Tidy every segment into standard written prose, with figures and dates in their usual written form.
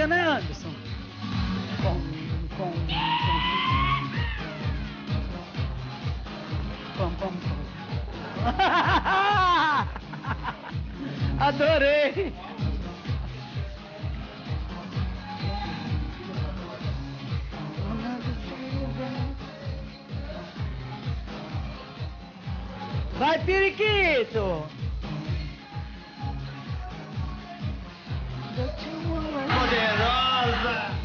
música, né, Anderson? Adorei! Vai, periquito! Poderosa!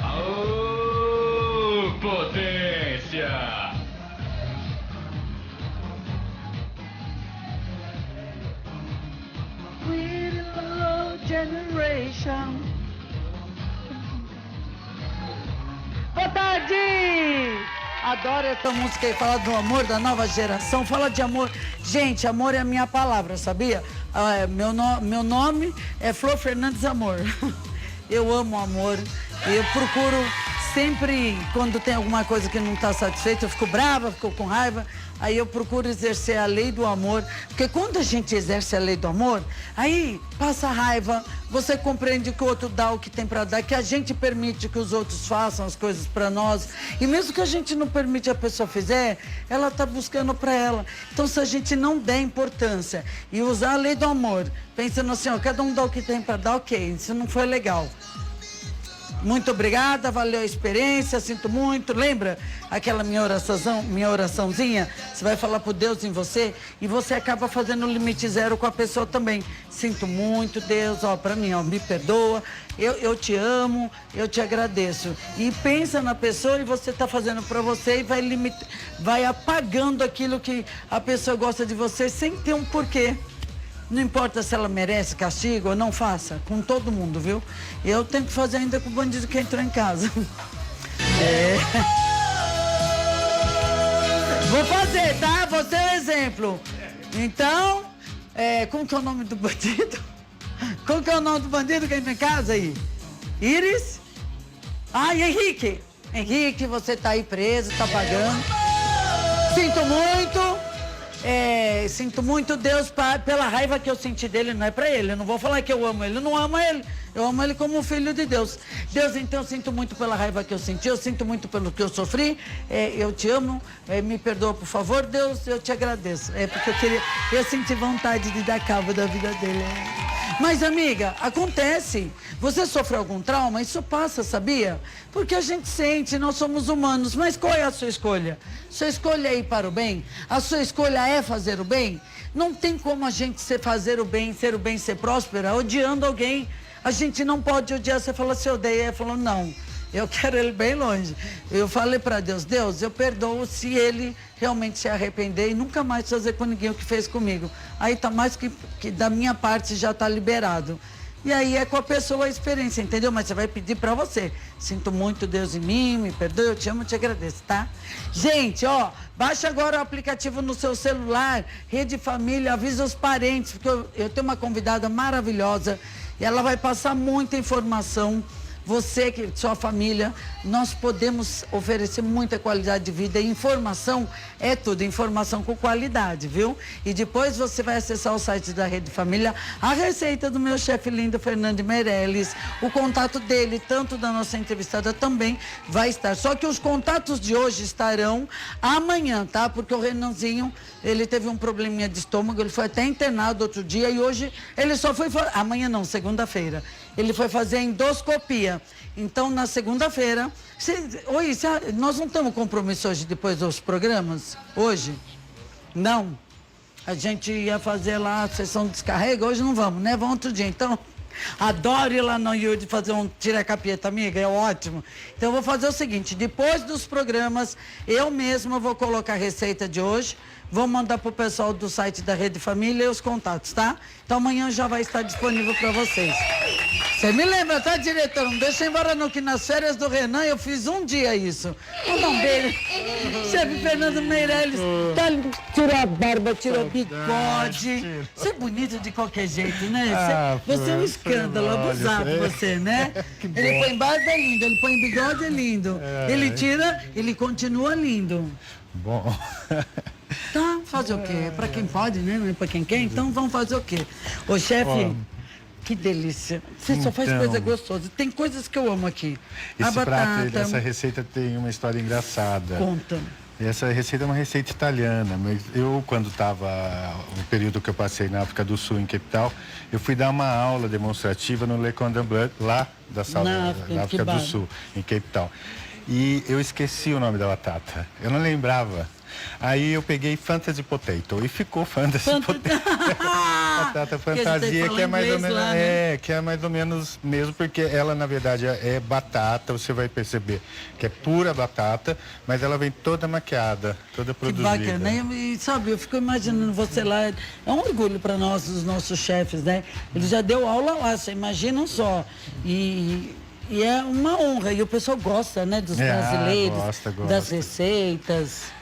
Aô, potência! Generation. Boa tarde! Adoro essa música aí, fala do amor da nova geração, fala de amor. Gente, amor é a minha palavra, sabia? Meu nome é Flor Fernandes Amor. Eu amo amor, eu procuro sempre, quando tem alguma coisa que não está satisfeita, eu fico brava, fico com raiva, aí eu procuro exercer a lei do amor, porque quando a gente exerce a lei do amor, aí passa raiva, você compreende que o outro dá o que tem para dar, que a gente permite que os outros façam as coisas para nós, e mesmo que a gente não permite a pessoa fizer, ela está buscando para ela. Então, se a gente não der importância e usar a lei do amor, pensando assim, ó, cada um dá o que tem para dar, ok, isso não foi legal. Muito obrigada, valeu a experiência, sinto muito. Lembra aquela minha oraçãozinha? Você vai falar por Deus em você e você acaba fazendo o limite zero com a pessoa também. Sinto muito, Deus, ó, pra mim, ó, me perdoa, eu te amo, eu te agradeço. E pensa na pessoa e você tá fazendo pra você e vai apagando aquilo que a pessoa gosta de você sem ter um porquê. Não importa se ela merece castigo ou não, faça. Com todo mundo, viu? Eu tenho que fazer ainda com o bandido que entrou em casa. Vou fazer, tá? Vou ser um exemplo. Então, como que é o nome do bandido? Como que é o nome do bandido que entrou em casa aí? Iris? Ah, e Henrique. Henrique, você tá aí preso, tá pagando. Sinto muito. Sinto muito, Deus, pela raiva que eu senti dele, não é pra ele. Eu não vou falar que eu amo ele, eu não amo ele. Eu amo ele como um filho de Deus. Deus, então, eu sinto muito pela raiva que eu senti, eu sinto muito pelo que eu sofri. Eu te amo, me perdoa, por favor, Deus, eu te agradeço. Porque eu senti vontade de dar cabo da vida dele. Mas, amiga, acontece. Você sofreu algum trauma? Isso passa, sabia? Porque a gente sente, nós somos humanos. Mas qual é a sua escolha? Sua escolha é ir para o bem? A sua escolha é fazer o bem? Não tem como a gente fazer o bem, ser próspera, odiando alguém. A gente não pode odiar. Você fala, se odeia. Ele falou, não. Eu quero ele bem longe. Eu falei para Deus, Deus, eu perdoo se ele realmente se arrepender e nunca mais fazer com ninguém o que fez comigo. Aí tá mais que da minha parte já tá liberado. E aí é com a pessoa a experiência, entendeu? Mas você vai pedir para você. Sinto muito, Deus em mim, me perdoe, eu te amo, eu te agradeço, tá? Gente, ó, baixa agora o aplicativo no seu celular, Rede Família, avisa os parentes, porque eu tenho uma convidada maravilhosa e ela vai passar muita informação. Você, sua família, nós podemos oferecer muita qualidade de vida e informação é tudo, informação com qualidade, viu? E depois você vai acessar o site da Rede Família, a receita do meu chefe lindo, Fernando Meirelles, o contato dele, tanto da nossa entrevistada também vai estar. Só que os contatos de hoje estarão amanhã, tá? Porque o Renanzinho, ele teve um probleminha de estômago, ele foi até internado outro dia e hoje ele só foi... Amanhã não, segunda-feira. Ele foi fazer a endoscopia. Então, na segunda-feira... Oi, nós não temos compromisso hoje depois dos programas? Hoje? Não. A gente ia fazer lá a sessão de descarrega, hoje não vamos, né? Vamos outro dia. Então, adoro ir lá no Yudi fazer um tira-capeta, amiga, é ótimo. Então, eu vou fazer o seguinte, depois dos programas, eu mesma vou colocar a receita de hoje, vou mandar pro pessoal do site da Rede Família e os contatos, tá? Então, amanhã já vai estar disponível para vocês. Você me lembra, tá, diretor? Não deixa embora não, que nas férias do Renan eu fiz um dia isso. Vou dar um beijo. Chefe Fernando Meirelles, tá, tirou a barba, tirou o bigode. Você é bonito de qualquer jeito, né? Você é um escândalo, abusado você, né? Ele põe barba, é lindo. Ele põe bigode, é lindo. Ele tira, ele continua lindo. Bom. Tá, fazer o quê? Pra quem pode, né? Não é pra quem quer, então vamos fazer o quê? Ô, chefe, que delícia. Você só faz coisa gostosa. Tem coisas que eu amo aqui. Esse prato, essa receita tem uma história engraçada. Conta. Essa receita é uma receita italiana, mas eu, quando estava, o período que eu passei na África do Sul, em Cape Town, eu fui dar uma aula demonstrativa no Le Cordon Bleu, lá da sala da África do Sul, em Cape Town. E eu esqueci o nome da batata. Eu não lembrava. Aí eu peguei Fantasy Potato e ficou Fantasy Potato. Batata fantasia, que é mais ou menos, lá, né? Que é mais ou menos mesmo, porque ela na verdade é batata, você vai perceber que é pura batata, mas ela vem toda maquiada, toda produzida. Que bacana, e sabe, eu fico imaginando você lá, é um orgulho para nós, os nossos chefes, né? Ele já deu aula lá, você imagina só. E é uma honra, e o pessoal gosta, né, dos brasileiros, gosta. Das receitas.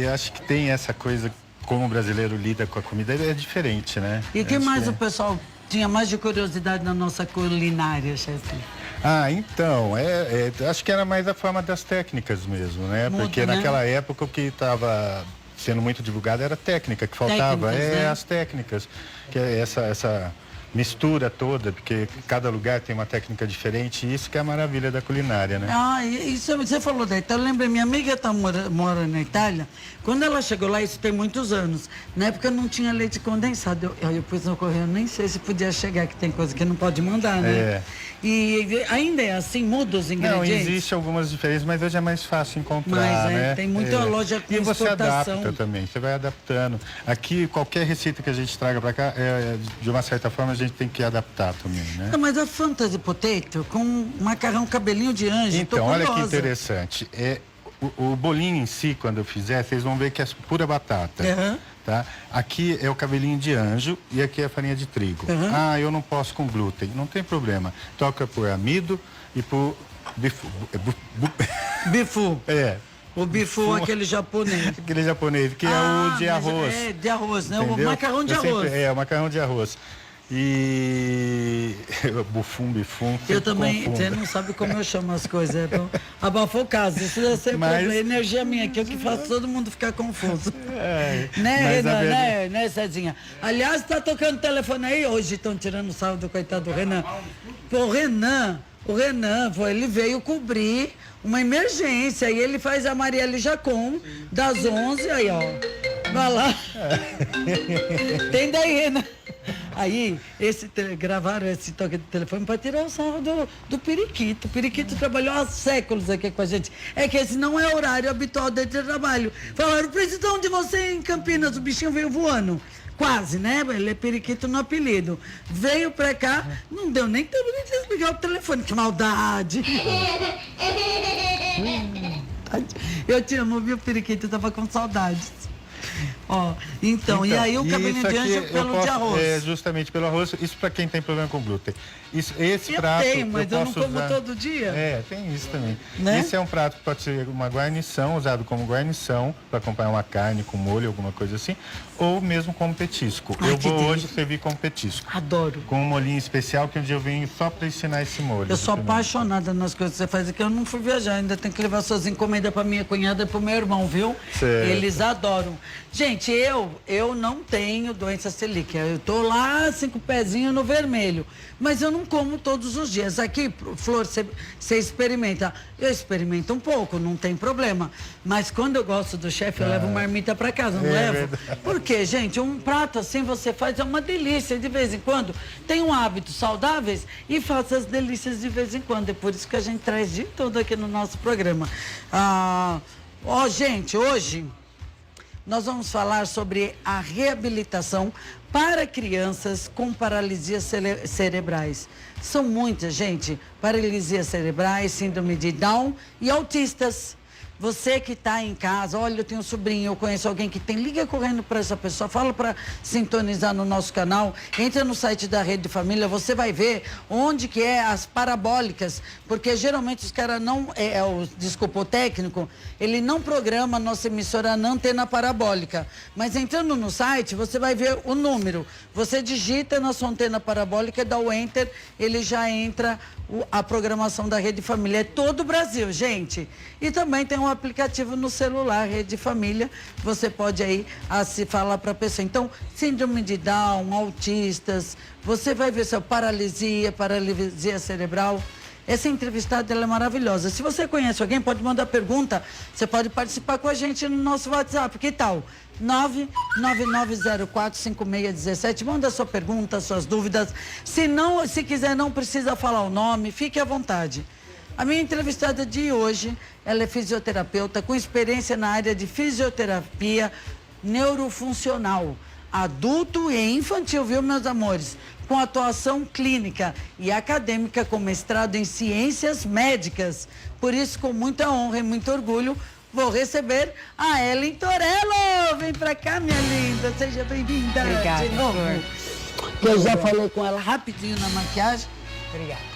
Eu acho que tem essa coisa, como o brasileiro lida com a comida, é diferente, né? E o que mais o pessoal tinha mais de curiosidade na nossa culinária, chefe? Então, acho que era mais a forma das técnicas mesmo, né? Porque naquela época o que estava sendo muito divulgado era a técnica, que faltava, as técnicas, que é essa mistura toda, porque cada lugar tem uma técnica diferente, e isso que é a maravilha da culinária, né? Isso você falou da Itália, eu lembro, minha amiga mora na Itália, quando ela chegou lá, isso tem muitos anos, na época não tinha leite condensado, eu pus no correio, nem sei se podia chegar, que tem coisa que não pode mandar, né? E ainda é assim, muda os ingredientes? Não, existe algumas diferenças, mas hoje é mais fácil encontrar, né? Tem muita loja com exportação. E você adapta também, você vai adaptando. Aqui, qualquer receita que a gente traga para cá, de uma certa forma, a gente tem que adaptar também, né? Não, mas a Fantasy Potato com macarrão cabelinho de anjo, então, olha que interessante. O bolinho em si, quando eu fizer, vocês vão ver que é pura batata. Tá? Aqui é o cabelinho de anjo e aqui é a farinha de trigo. Eu não posso com glúten. Não tem problema. Toca por amido e por bifu. Bifu. O bifu, aquele japonês. Aquele japonês, que é o de arroz. De arroz, né? Entendeu? O macarrão de arroz. O macarrão de arroz. E bifum. Eu também, você não sabe como eu chamo as coisas. Abafou o caso, isso deve ser problema. Energia minha aqui, é o que faz todo mundo ficar confuso. Né, Renan? Né, Cezinha? Aliás, tá tocando telefone aí, hoje estão tirando o sarro do coitado do Renan. O Renan, ele veio cobrir uma emergência e ele faz a Marielle Jacon das 11, aí ó, vai lá. Tem daí, Renan. Aí, gravaram esse toque de telefone para tirar o sarro do Periquito. O Periquito trabalhou há séculos aqui com a gente. É que esse não é o horário habitual dele de trabalho. Falaram, precisam de você em Campinas, o bichinho veio voando. Quase, né? Ele é Periquito no apelido. Veio pra cá, não deu nem tempo de desligar o telefone. Que maldade! Eu te amo, viu, Periquito? Eu tava com saudades. Então, e aí o cabelinho de anjo pelo de arroz. Justamente pelo arroz, isso para quem tem problema com glúten. Esse prato tenho, mas eu não como todo dia. Tem isso também. Né? Esse é um prato que pode ser uma guarnição, usado como guarnição, para acompanhar uma carne com molho, alguma coisa assim, ou mesmo como petisco. Eu vou hoje servir como petisco. Adoro. Com um molhinho especial, que um dia eu venho só para ensinar esse molho. Eu sou apaixonada nas coisas que você faz aqui. Eu não fui viajar, ainda tenho que levar suas encomendas para minha cunhada e para o meu irmão, viu? Certo. Eles adoram. Gente, eu não tenho doença celíaca. Eu tô lá 5 pezinhos no vermelho. Mas eu não como todos os dias. Aqui, Flor, você experimenta. Eu experimento um pouco, não tem problema. Mas quando eu gosto do chefe, eu levo marmita para casa, não levo? Verdade. Porque, gente, um prato assim você faz, é uma delícia. De vez em quando, tenham hábitos saudáveis e faça as delícias de vez em quando. É por isso que a gente traz de tudo aqui no nosso programa. Gente, hoje nós vamos falar sobre a reabilitação para crianças com paralisias cerebrais. São muitas, gente, paralisias cerebrais, síndrome de Down e autistas. Você que está em casa, olha, eu tenho um sobrinho, eu conheço alguém que tem, liga correndo para essa pessoa, fala para sintonizar no nosso canal, entra no site da Rede Família, você vai ver onde que é as parabólicas, porque geralmente os caras não, desculpa, o técnico, ele não programa a nossa emissora na antena parabólica, mas entrando no site, você vai ver o número, você digita na sua antena parabólica, dá o Enter, ele já entra a programação da Rede Família. É todo o Brasil, gente. E também tem um aplicativo no celular, Rede Família. Você pode aí se falar para a pessoa. Então, síndrome de Down, autistas, você vai ver sua paralisia cerebral. Essa entrevistada ela é maravilhosa. Se você conhece alguém, pode mandar pergunta. Você pode participar com a gente no nosso WhatsApp. Que tal? 999045617. Manda sua pergunta, suas dúvidas. Se quiser, não precisa falar o nome. Fique à vontade. A minha entrevistada de hoje, ela é fisioterapeuta com experiência na área de fisioterapia neurofuncional, adulto e infantil, viu, meus amores? Com atuação clínica e acadêmica com mestrado em ciências médicas. Por isso, com muita honra e muito orgulho, vou receber a Ellen Torello. Vem pra cá, minha linda. Seja bem-vinda. Obrigada, de novo. Eu já falei com ela rapidinho na maquiagem. Obrigada.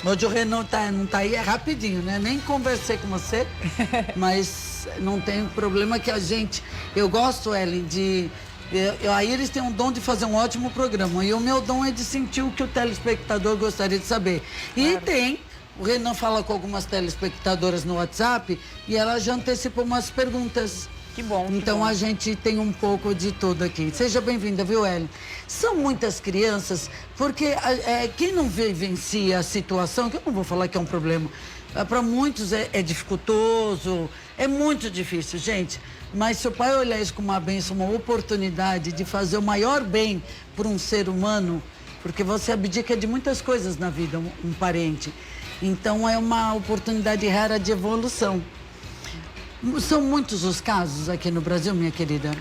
Hoje o Renan não tá aí, é rapidinho, né? Nem conversei com você, mas não tem problema que a gente... Eu gosto, Ellen, de... A Iris tem um dom de fazer um ótimo programa. E o meu dom é de sentir o que o telespectador gostaria de saber. E tem... O Renan fala com algumas telespectadoras no WhatsApp e ela já antecipou umas perguntas. Que bom. Então que bom. a gente tem um pouco de tudo aqui. Seja bem-vinda, viu, Ellen? São muitas crianças, porque quem não vivencia a situação, que eu não vou falar que é um problema, para muitos é dificultoso, é muito difícil, gente. Mas se o pai olhar isso como uma bênção, uma oportunidade de fazer o maior bem para um ser humano, porque você abdica de muitas coisas na vida, um parente. Então é uma oportunidade rara de evolução. São muitos os casos aqui no Brasil, minha querida?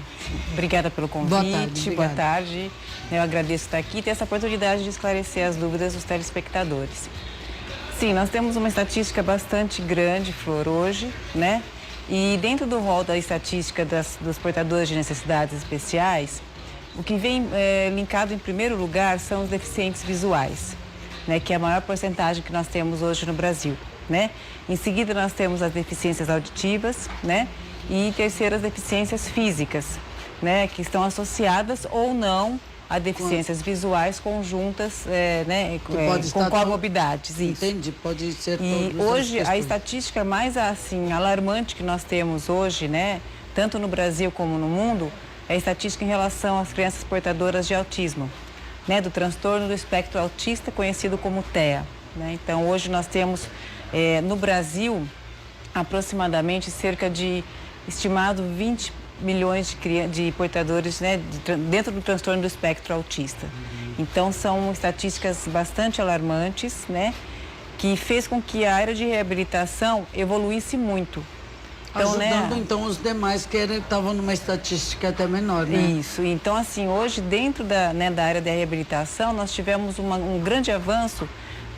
Obrigada pelo convite. Boa tarde. Eu agradeço estar aqui e ter essa oportunidade de esclarecer as dúvidas dos telespectadores. Sim, nós temos uma estatística bastante grande, Flor, hoje, né? E dentro do rol da estatística dos portadores de necessidades especiais, o que vem linkado em primeiro lugar são os deficientes visuais, né? Que é a maior porcentagem que nós temos hoje no Brasil, né? Em seguida, nós temos as deficiências auditivas, né? E terceiras, deficiências físicas, né? Que estão associadas ou não a deficiências visuais conjuntas, né? Com comorbidades. Entendi, pode ser. E hoje, a estatística mais, assim, alarmante que nós temos hoje, né? Tanto no Brasil como no mundo, é a estatística em relação às crianças portadoras de autismo, né? Do transtorno do espectro autista, conhecido como TEA, né? Então, hoje nós temos... no Brasil, aproximadamente cerca de, estimado, 20 milhões de portadores, né, dentro do transtorno do espectro autista. Então, são estatísticas bastante alarmantes, né, que fez com que a área de reabilitação evoluísse muito. Então, ajudando, então, os demais que estavam numa estatística até menor, né? Isso. Então, assim, hoje, dentro da área da reabilitação, nós tivemos um grande avanço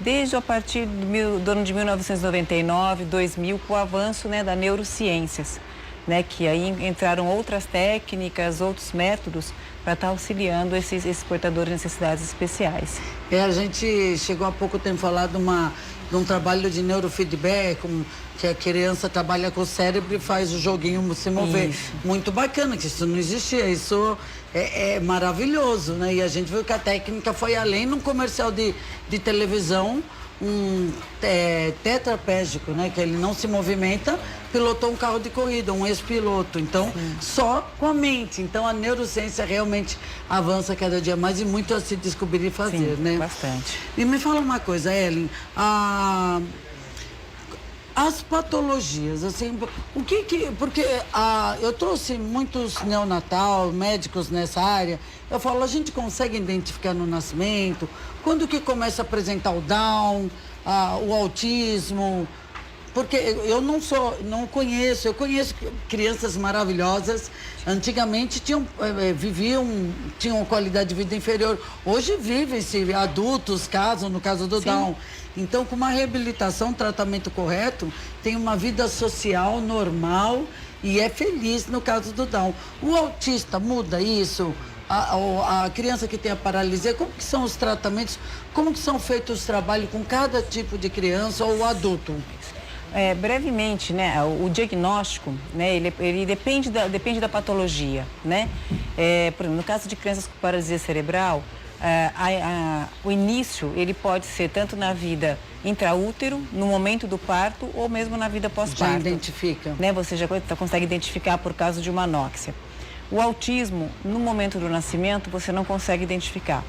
desde a partir do ano de 1999, 2000, com o avanço, né, da neurociências, né, que aí entraram outras técnicas, outros métodos para estar auxiliando esses portadores de necessidades especiais. A gente chegou há pouco tempo a falar de um trabalho de neurofeedback, que a criança trabalha com o cérebro e faz o joguinho se mover. Isso. Muito bacana, que isso não existia, isso é maravilhoso, né? E a gente viu que a técnica foi além num comercial de televisão, tetraplégico, né? Que ele não se movimenta, pilotou um carro de corrida, um ex-piloto. Então, só com a mente. Então, a neurociência realmente avança cada dia mais e muito a se descobrir e fazer, né? Bastante. E me fala uma coisa, Ellen, as patologias, assim, porque eu trouxe muitos neonatal, médicos nessa área, eu falo, a gente consegue identificar no nascimento, quando que começa a apresentar o Down, o autismo, porque eu não conheço, eu conheço crianças maravilhosas, antigamente tinham qualidade de vida inferior, hoje vivem-se, adultos casam, no caso do Down. Então, com uma reabilitação, tratamento correto, tem uma vida social normal e é feliz no caso do Down. O autista muda isso? A criança que tem a paralisia, como que são os tratamentos? Como que são feitos os trabalhos com cada tipo de criança ou adulto? Brevemente, né, o diagnóstico, né, ele depende da patologia, né? Por exemplo, no caso de crianças com paralisia cerebral, o início ele pode ser tanto na vida intraútero, no momento do parto ou mesmo na vida pós-parto. Já identifica. Né, você já consegue identificar por causa de uma anóxia. O autismo, no momento do nascimento, você não consegue identificar.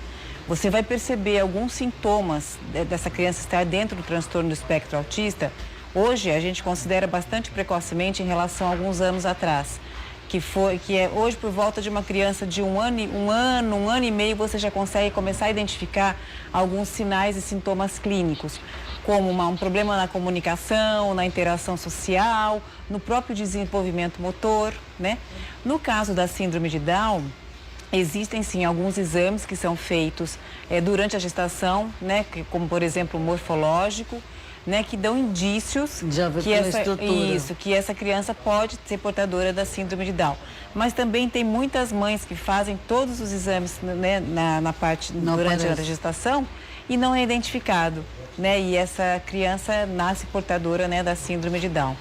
Você vai perceber alguns sintomas dessa criança estar dentro do transtorno do espectro autista. Hoje, a gente considera bastante precocemente em relação a alguns anos atrás. Que é hoje, por volta de uma criança de um ano e meio, você já consegue começar a identificar alguns sinais e sintomas clínicos, como um problema na comunicação, na interação social, no próprio desenvolvimento motor, né? No caso da síndrome de Down, existem sim alguns exames que são feitos durante a gestação, né? Como, por exemplo, o morfológico, né, que dão indícios que essa criança pode ser portadora da síndrome de Down. Mas também tem muitas mães que fazem todos os exames, né, durante a gestação e não é identificado, né? E essa criança nasce portadora, né, da síndrome de Down.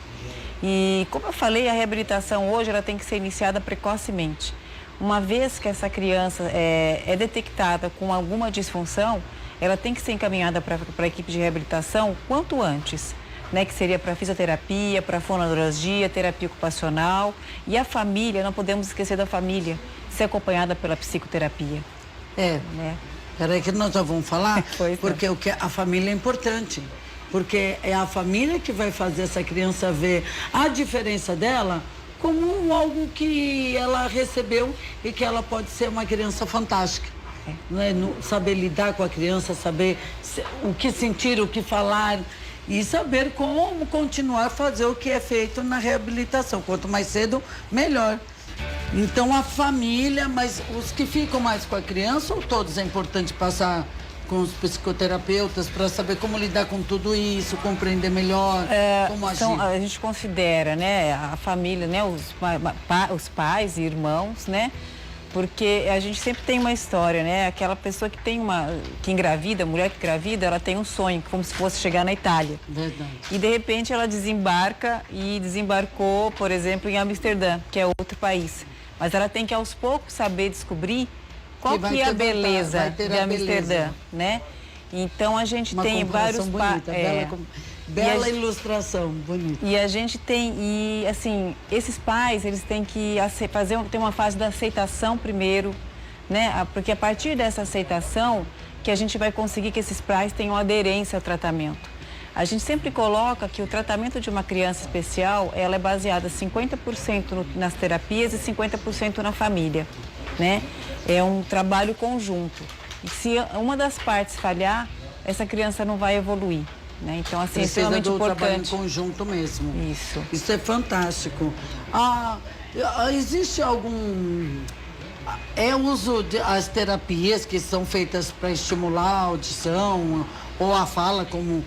E como eu falei, a reabilitação hoje ela tem que ser iniciada precocemente. Uma vez que essa criança é detectada com alguma disfunção, ela tem que ser encaminhada para a equipe de reabilitação quanto antes, né? Que seria para fisioterapia, para fonoaudiologia, terapia ocupacional. E a família, não podemos esquecer da família, ser acompanhada pela psicoterapia. Né? Peraí que nós já vamos falar, porque é. a família é importante. Porque é a família que vai fazer essa criança ver a diferença dela como algo que ela recebeu e que ela pode ser uma criança fantástica. Né? Saber lidar com a criança, saber o que sentir, o que falar e saber como continuar a fazer o que é feito na reabilitação. Quanto mais cedo, melhor. Então a família, mas os que ficam mais com a criança, ou todos é importante passar com os psicoterapeutas para saber como lidar com tudo isso, compreender melhor, como agir. Então, a gente considera, né, a família, né, os pais e irmãos, né? Porque a gente sempre tem uma história, né? Aquela pessoa que engravida, a mulher que engravida, ela tem um sonho, como se fosse chegar na Itália. Verdade. E de repente ela desembarcou, por exemplo, em Amsterdã, que é outro país. Mas ela tem que aos poucos saber descobrir qual que é a beleza de Amsterdã, né? Então a gente tem vários Bela ilustração, bonita. E a gente tem, esses pais, eles têm que ter uma fase da aceitação primeiro, né? Porque a partir dessa aceitação que a gente vai conseguir que esses pais tenham aderência ao tratamento. A gente sempre coloca que o tratamento de uma criança especial, ela é baseada 50% nas terapias e 50% na família, né? É um trabalho conjunto. E se uma das partes falhar, essa criança não vai evoluir. Né? Então, assim, é extremamente importante. Trabalho em conjunto mesmo. Isso é fantástico. Existe algum... uso das terapias que são feitas para estimular a audição ou a fala, como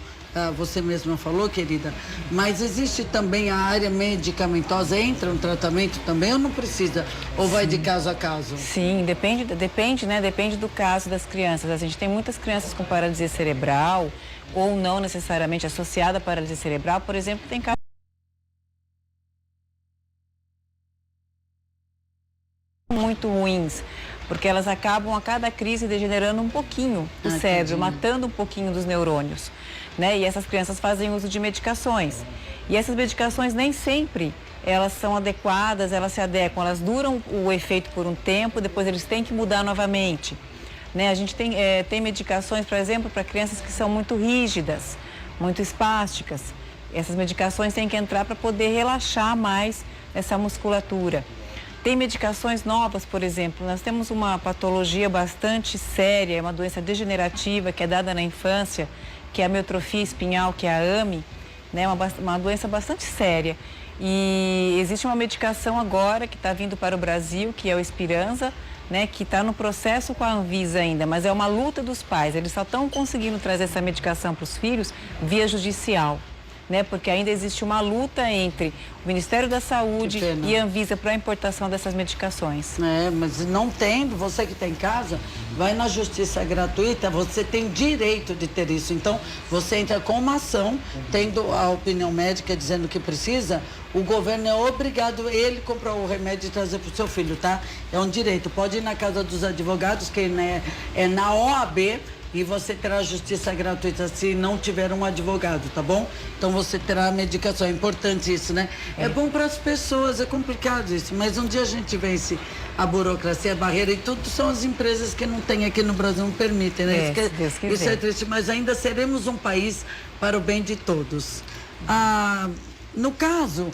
você mesma falou, querida. Mas existe também a área medicamentosa, entra um tratamento também ou não precisa? Ou vai de caso a caso? Sim, depende, né? Depende do caso das crianças. A gente tem muitas crianças com paralisia cerebral ou não necessariamente associada à paralisia cerebral, por exemplo, tem casos muito ruins, porque elas acabam a cada crise degenerando um pouquinho o cérebro, matando um pouquinho dos neurônios, né? E essas crianças fazem uso de medicações. E essas medicações nem sempre elas são adequadas, elas se adequam, elas duram o efeito por um tempo, depois eles têm que mudar novamente. Né? A gente tem medicações, por exemplo, para crianças que são muito rígidas, muito espásticas. Essas medicações têm que entrar para poder relaxar mais essa musculatura. Tem medicações novas, por exemplo, nós temos uma patologia bastante séria, uma doença degenerativa que é dada na infância, que é a amiotrofia espinhal, que é a AME, né? Uma doença bastante séria. E existe uma medicação agora que está vindo para o Brasil, que é o Espiranza, né, que está no processo com a Anvisa ainda, mas é uma luta dos pais. Eles só estão conseguindo trazer essa medicação para os filhos via judicial, né, porque ainda existe uma luta entre o Ministério da Saúde e a Anvisa para a importação dessas medicações. É, mas não tendo, você que está em casa, vai na justiça gratuita, você tem direito de ter isso. Então, você entra com uma ação, tendo a opinião médica dizendo que precisa, o governo é obrigado, ele comprar o remédio e trazer para o seu filho, tá? É um direito. Pode ir na casa dos advogados, que é na OAB, e você terá justiça gratuita se não tiver um advogado, tá bom? Então você terá a medicação, é importante isso, né? É bom para as pessoas, é complicado isso, mas um dia a gente vence a burocracia, a barreira, e tudo são as empresas que não tem aqui no Brasil, não permitem, né? Isso é triste, mas ainda seremos um país para o bem de todos. No caso,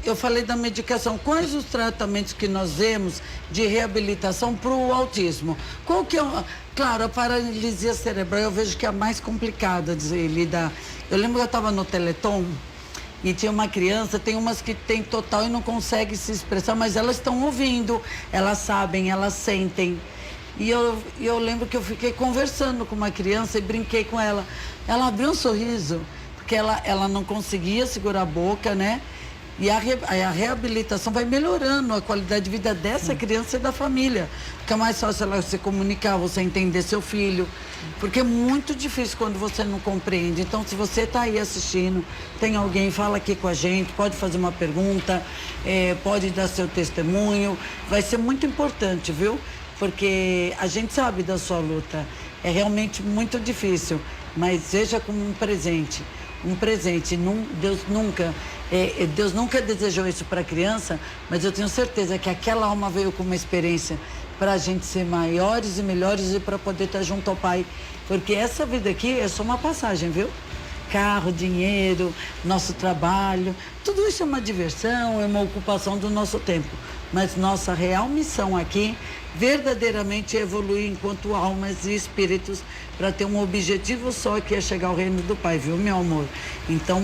eu falei da medicação. Quais os tratamentos que nós vemos de reabilitação para o autismo? Qual que é? Claro, a paralisia cerebral eu vejo que é a mais complicada de lidar. Eu lembro que eu estava no Teleton e tinha uma criança, tem umas que tem total e não consegue se expressar, mas elas estão ouvindo, elas sabem, elas sentem. E eu lembro que eu fiquei conversando com uma criança e brinquei com ela. Ela abriu um sorriso, porque ela não conseguia segurar a boca, né? E a reabilitação vai melhorando a qualidade de vida dessa criança e da família. Fica mais fácil ela se comunicar, você entender seu filho. Porque é muito difícil quando você não compreende. Então, se você está aí assistindo, tem alguém, fala aqui com a gente, pode fazer uma pergunta, pode dar seu testemunho. Vai ser muito importante, viu? Porque a gente sabe da sua luta. É realmente muito difícil, mas seja como um presente. Um presente. Deus nunca desejou isso para a criança, mas eu tenho certeza que aquela alma veio com uma experiência para a gente ser maiores e melhores e para poder estar junto ao Pai. Porque essa vida aqui é só uma passagem, viu? Carro, dinheiro, nosso trabalho, tudo isso é uma diversão, é uma ocupação do nosso tempo. Mas nossa real missão aqui, verdadeiramente, é evoluir enquanto almas e espíritos para ter um objetivo só, que é chegar ao reino do Pai, viu, meu amor? Então,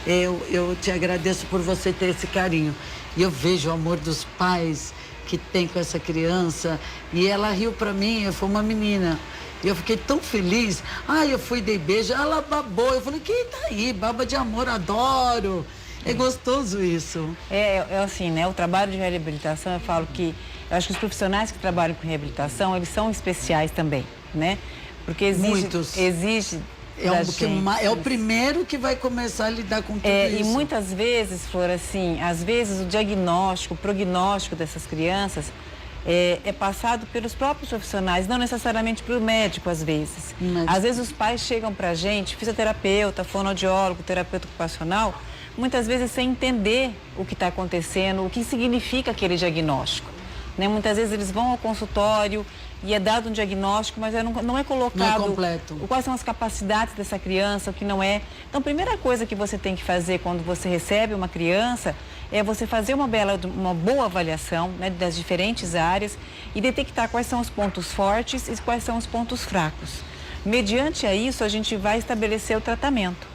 eu te agradeço por você ter esse carinho. E eu vejo o amor dos pais que tem com essa criança. E ela riu para mim, foi uma menina. E eu fiquei tão feliz. Eu fui, dei beijo, ela babou. Eu falei, quem tá aí? Baba de amor, adoro. É gostoso isso. É assim, né? O trabalho de reabilitação, eu falo que... Eu acho que os profissionais que trabalham com reabilitação, eles são especiais também, né? Porque exige é o primeiro que vai começar a lidar com tudo isso. E muitas vezes, Flor, assim, às vezes o diagnóstico, o prognóstico dessas crianças é passado pelos próprios profissionais, não necessariamente pelo médico, às vezes. Às vezes os pais chegam pra gente, fisioterapeuta, fonoaudiólogo, terapeuta ocupacional, muitas vezes sem entender o que está acontecendo, o que significa aquele diagnóstico. Né? Muitas vezes eles vão ao consultório e é dado um diagnóstico, mas não é colocado não é completo. Quais são as capacidades dessa criança, o que não é. Então, a primeira coisa que você tem que fazer quando você recebe uma criança é você fazer uma boa avaliação, né, das diferentes áreas e detectar quais são os pontos fortes e quais são os pontos fracos. Mediante a isso, a gente vai estabelecer o tratamento.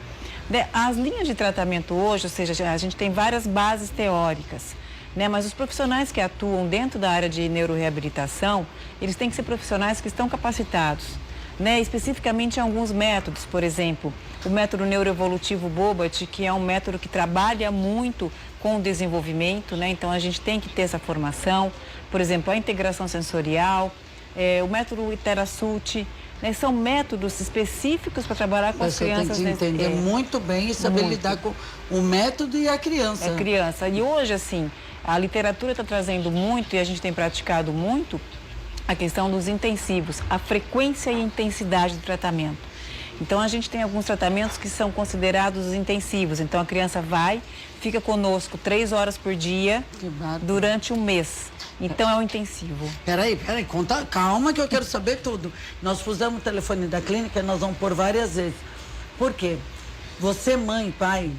As linhas de tratamento hoje, ou seja, a gente tem várias bases teóricas, né? Mas os profissionais que atuam dentro da área de neuroreabilitação, eles têm que ser profissionais que estão capacitados, né? Especificamente em alguns métodos, por exemplo, o método neuroevolutivo Bobat, que é um método que trabalha muito com o desenvolvimento, né? Então a gente tem que ter essa formação, por exemplo, a integração sensorial, o método Iterasult, né? São métodos específicos para trabalhar com as crianças. Você tem que entender muito bem e saber lidar com o método e a criança. A criança. E hoje, assim, a literatura está trazendo muito e a gente tem praticado muito a questão dos intensivos, a frequência e intensidade do tratamento. Então, a gente tem alguns tratamentos que são considerados intensivos. Então, a criança fica conosco 3 horas por dia durante um mês. Então, é o intensivo. Peraí, calma que eu quero saber tudo. Nós pusemos o telefone da clínica, nós vamos pôr várias vezes. Por quê? Você, mãe, pai,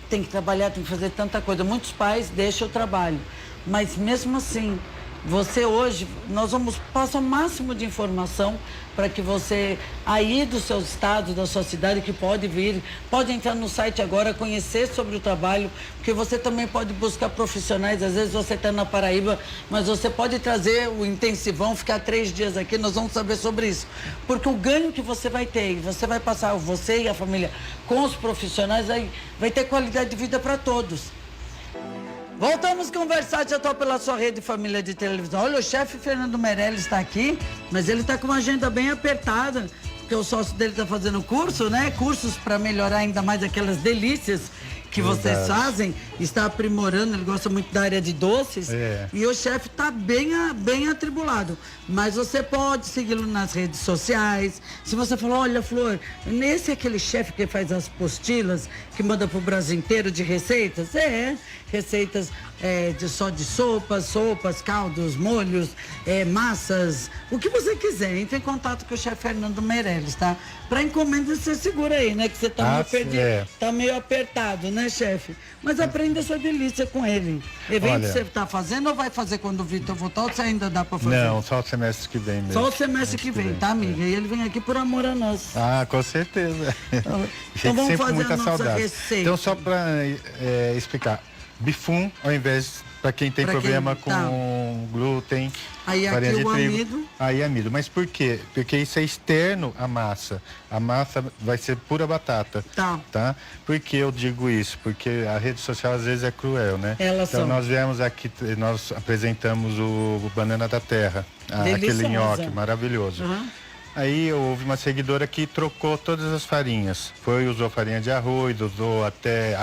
tem que trabalhar, tem que fazer tanta coisa. Muitos pais deixam o trabalho, mas mesmo assim, Você hoje, nós vamos passar o máximo de informação para que você, aí do seu estado, da sua cidade, que pode vir, pode entrar no site agora, conhecer sobre o trabalho, porque você também pode buscar profissionais. Às vezes você está na Paraíba, mas você pode trazer o intensivão, ficar 3 dias aqui, nós vamos saber sobre isso. Porque o ganho que você vai ter, você vai passar, você e a família, com os profissionais, aí vai ter qualidade de vida para todos. Voltamos a conversar, já estou pela sua rede família de televisão. Olha, o chefe Fernando Meirelles está aqui, mas ele está com uma agenda bem apertada, porque o sócio dele está fazendo curso, né? Cursos para melhorar ainda mais aquelas delícias que vocês fazem, está aprimorando, ele gosta muito da área de doces, e o chefe está bem atribulado. Mas você pode segui-lo nas redes sociais. Se você falou, olha, Flor, esse é aquele chefe que faz as postilas, que manda pro Brasil inteiro de receitas? Receitas só de sopas, caldos, molhos, massas, o que você quiser. Entre em contato com o chefe Fernando Meirelles, tá? Para encomenda você segura aí, né? Que você tá meio perdido, tá meio apertado, né, chefe? Mas aprenda essa delícia com ele. Evento você tá fazendo ou vai fazer quando o Vitor voltar, ou você ainda dá para fazer? Não, só o semestre que vem mesmo. Só o semestre que vem, tá, amiga? E ele vem aqui por amor a nós. Ah, com certeza. Então vamos fazer a nossa receita. Então, só para explicar, bifum, ao invés, para quem tem problema com glúten, aí farinha aqui de o trigo, amido. aí amido. Mas por quê? Porque isso é externo à massa. A massa vai ser pura batata. Tá? Por que eu digo isso? Porque a rede social às vezes é cruel, né? Então nós viemos aqui, nós apresentamos o Banana da Terra, aquele nhoque maravilhoso. Aí houve uma seguidora que trocou todas as farinhas. Usou farinha de arroz, usou até